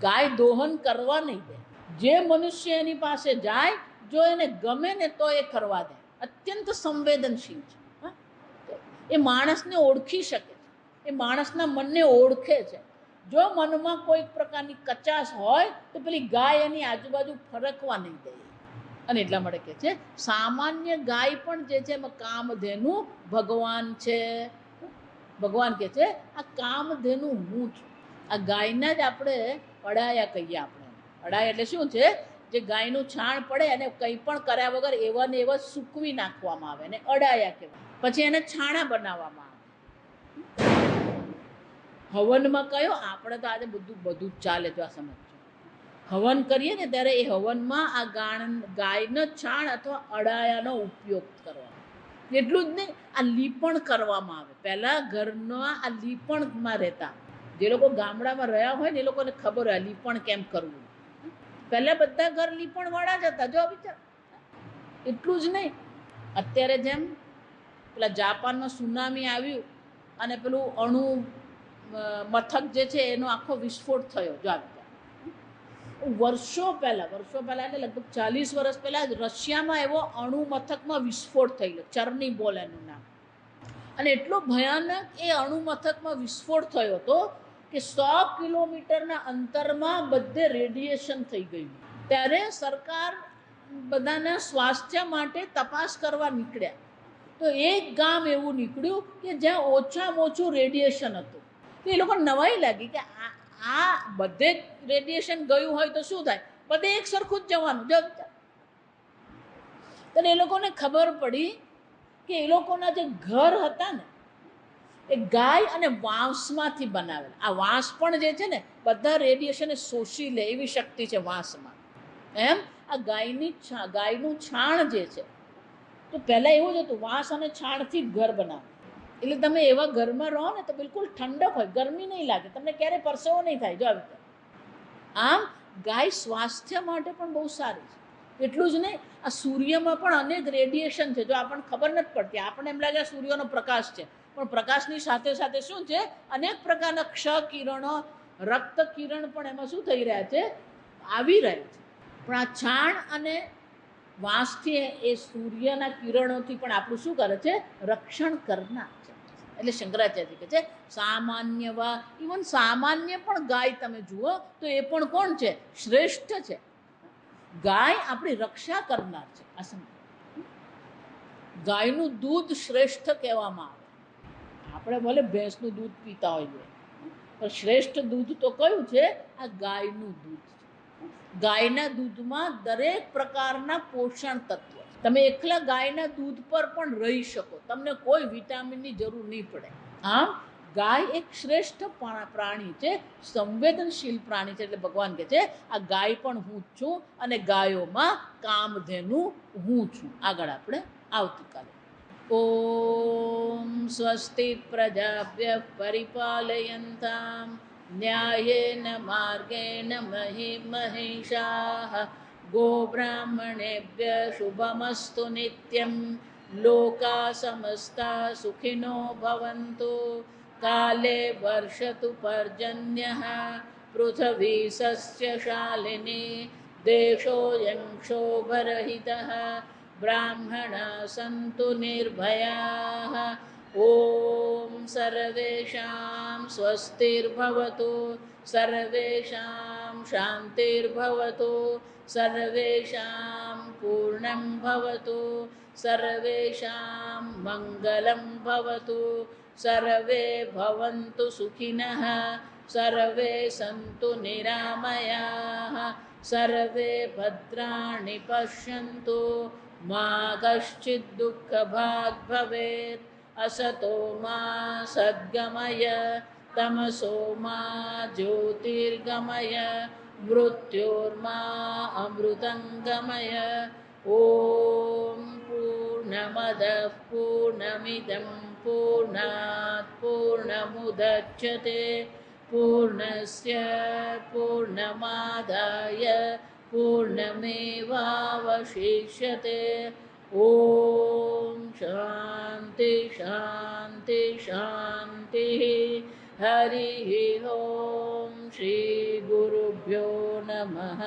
ગાય દોહન કરવા નહીં દે. જે મનુષ્ય એની પાસે જાય, જો એને ગમે ને તો એ કરવા દે. અત્યંત સંવેદનશીલ છે. એ માણસને ઓળખી શકે છે, એ માણસના મનને ઓળખે છે. જો મનમાં કોઈક પ્રકારની કચાશ હોય તો પેલી ગાય એની આજુબાજુ ફરકવા નહીં દે. અને એટલા માટે કહે છે સામાન્ય ગાય પણ જે છે એમાં કામધેનુ ભગવાન છે. ભગવાન કહે છે આ કામધેનુ હું છું. આ ગાયના જ આપણે અડાયા કહીએ. આપણે અડાયા એટલે શું છે? જે ગાયનું છાણ પડે અને કંઈ પણ કર્યા વગર એવા ને એવા સૂકવી નાખવામાં આવે ને અડાયા કહેવાય. પછી એને છાણા બનાવવામાં આવે. હવનમાં કયો? આપણે તો આજે બધું જ ચાલે. જો આ સમજો, હવન કરીએ ને ત્યારે એ હવનમાં આ ગાયનો છાણ અથવા અડાયાનો ઉપયોગ કરવામાં. એટલું જ નહીં, આ લીપણ કરવામાં આવે. પહેલાં ઘરના આ લીપણમાં રહેતા જે લોકો ગામડામાં રહ્યા હોય ને એ લોકોને ખબર હોય લીપણ કેમ કરવું. પહેલાં બધા ઘર લીપણવાળા જ હતા. જો વિચાર. એટલું જ નહીં, અત્યારે જેમ પેલા જાપાનમાં સુનામી આવ્યું અને પેલું અણુ મથક જે છે એનો આખો વિસ્ફોટ થયો. જો વર્ષો પહેલાં એટલે લગભગ 40 વર્ષ પહેલાં રશિયામાં એવો અણુ મથકમાં વિસ્ફોટ થયેલો. ચર્નોબિલ એનું નામ. અને એટલો ભયાનક એ અણુ મથકમાં વિસ્ફોટ થયો હતો કે 100 કિલોમીટરના અંતરમાં બધે રેડિયેશન થઈ ગયું. ત્યારે સરકાર બધાના સ્વાસ્થ્ય માટે તપાસ કરવા નીકળ્યા. તો એક ગામ એવું નીકળ્યું કે જ્યાં ઓછામાં ઓછું રેડિયેશન હતું. તો એ લોકો નવાઈ લાગી કે આ બધે જ રેડિયેશન ગયું હોય તો શું થાય? બધે એક સરખું જ જવાનું. જો તો એ લોકોને ખબર પડી કે એ લોકોના જે ઘર હતા ને એ ગાય અને વાંસમાંથી બનાવેલા. આ વાંસ પણ જે છે ને બધા રેડિયેશનને શોષી લે એવી શક્તિ છે વાંસમાં. એમ આ ગાયનું છાણ જે છે, તો પહેલાં એવું જ હતું, વાંસ અને છાણથી જ ઘર બનાવે. એટલે તમે એવા ઘરમાં રહો ને તો બિલકુલ ઠંડક હોય, ગરમી નહીં લાગે, તમને ક્યારેય પરસેવો નહીં થાય. જો આવી આમ ગાય સ્વાસ્થ્ય માટે પણ બહુ સારી છે. એટલું જ નહીં, આ સૂર્યમાં પણ અનેક રેડિયેશન છે. જો આપણને ખબર નથી પડતી, આપણને એમ લાગે સૂર્યનો પ્રકાશ છે, પણ પ્રકાશની સાથે સાથે શું છે? અનેક પ્રકારના ક્ષ કિરણો, રક્ત કિરણ પણ એમાં શું થઈ રહ્યા છે? આવી રહ્યા છે. પણ આ છાણ અને વાંસથી એ સૂર્યના કિરણોથી પણ આપણું શું કરે છે? રક્ષણ કરનાર છે. એટલે શંકરાચાર્ય કહે છે સામાન્ય વા, ઇવન સામાન્ય પણ ગાય તમે જુઓ તો એ પણ કોણ છે? શ્રેષ્ઠ છે. ગાય આપણી રક્ષા કરનાર છે. આ સમજ. ગાયનું દૂધ શ્રેષ્ઠ કહેવામાં આવે. આપણે ભલે ભેંસનું દૂધ પીતા હોઈએ, પણ શ્રેષ્ઠ દૂધ તો કયું છે? આ ગાયનું દૂધ છે. ગાયના દૂધમાં દરેક પ્રકારના પોષણ તત્વ. તમે એકલા ગાયના દૂધ પર પણ રહી શકો, તમને કોઈ વિટામિનની જરૂર નહીં પડે. આમ ગાય એક શ્રેષ્ઠ પ્રાણી છે, સંવેદનશીલ પ્રાણી છે. એટલે ભગવાન કહે છે આ ગાય પણ હું જ છું અને ગાયોમાં કામધેનુ હું છું. આગળ આપણે આવતીકાલે. ઓમ સ્વસ્તિ પ્રજાભ્ય પરિપાલયન્તામ ન્યાયેન માર્ગેણ મહિ મહિષાઃ ગોબ્રાહ્મણેભ્ય શુભમસ્તુ નિત્યં લોકા સમસ્તા સુખિનો ભવન્તુ કાલે વર્ષતુ પર્જન્યઃ પૃથ્વી સસ્યશાલિની દેશોऽયં ક્ષોભરહિતઃ બ્રાહ્મણા સંતુ નિર્ભયાઃ ઓમ સર્વેષાં સ્વસ્તિર્ભવતુ સર્વેષાં શાંતિર્ભવતુ સર્વેષાં પૂર્ણં ભવતુ સર્વેષાં મંગલં ભવતુ સર્વે ભવन्तુ સુખિનઃ સર્વે સन्तુ નિરામયાઃ સર્વે ભદ્રાણિ પશ્યन्तુ मा कश्चित् दुःखभाग् भवेत् असतो मा सद्गमय तमसो मा ज्योतिर्गमय मृत्योर्मा अमृतङ्गमय ॐ पूर्णमदः पूर्णमिदं पूर्णात् पूर्णमुदच्यते पूर्णस्य पूर्णमादाय पूर्णमेवावशिष्यते ॐ शान्ति शान्ति शान्तिः हरिः ॐ श्रीगुरुभ्यो नमः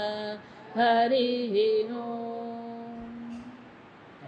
हरिः ॐ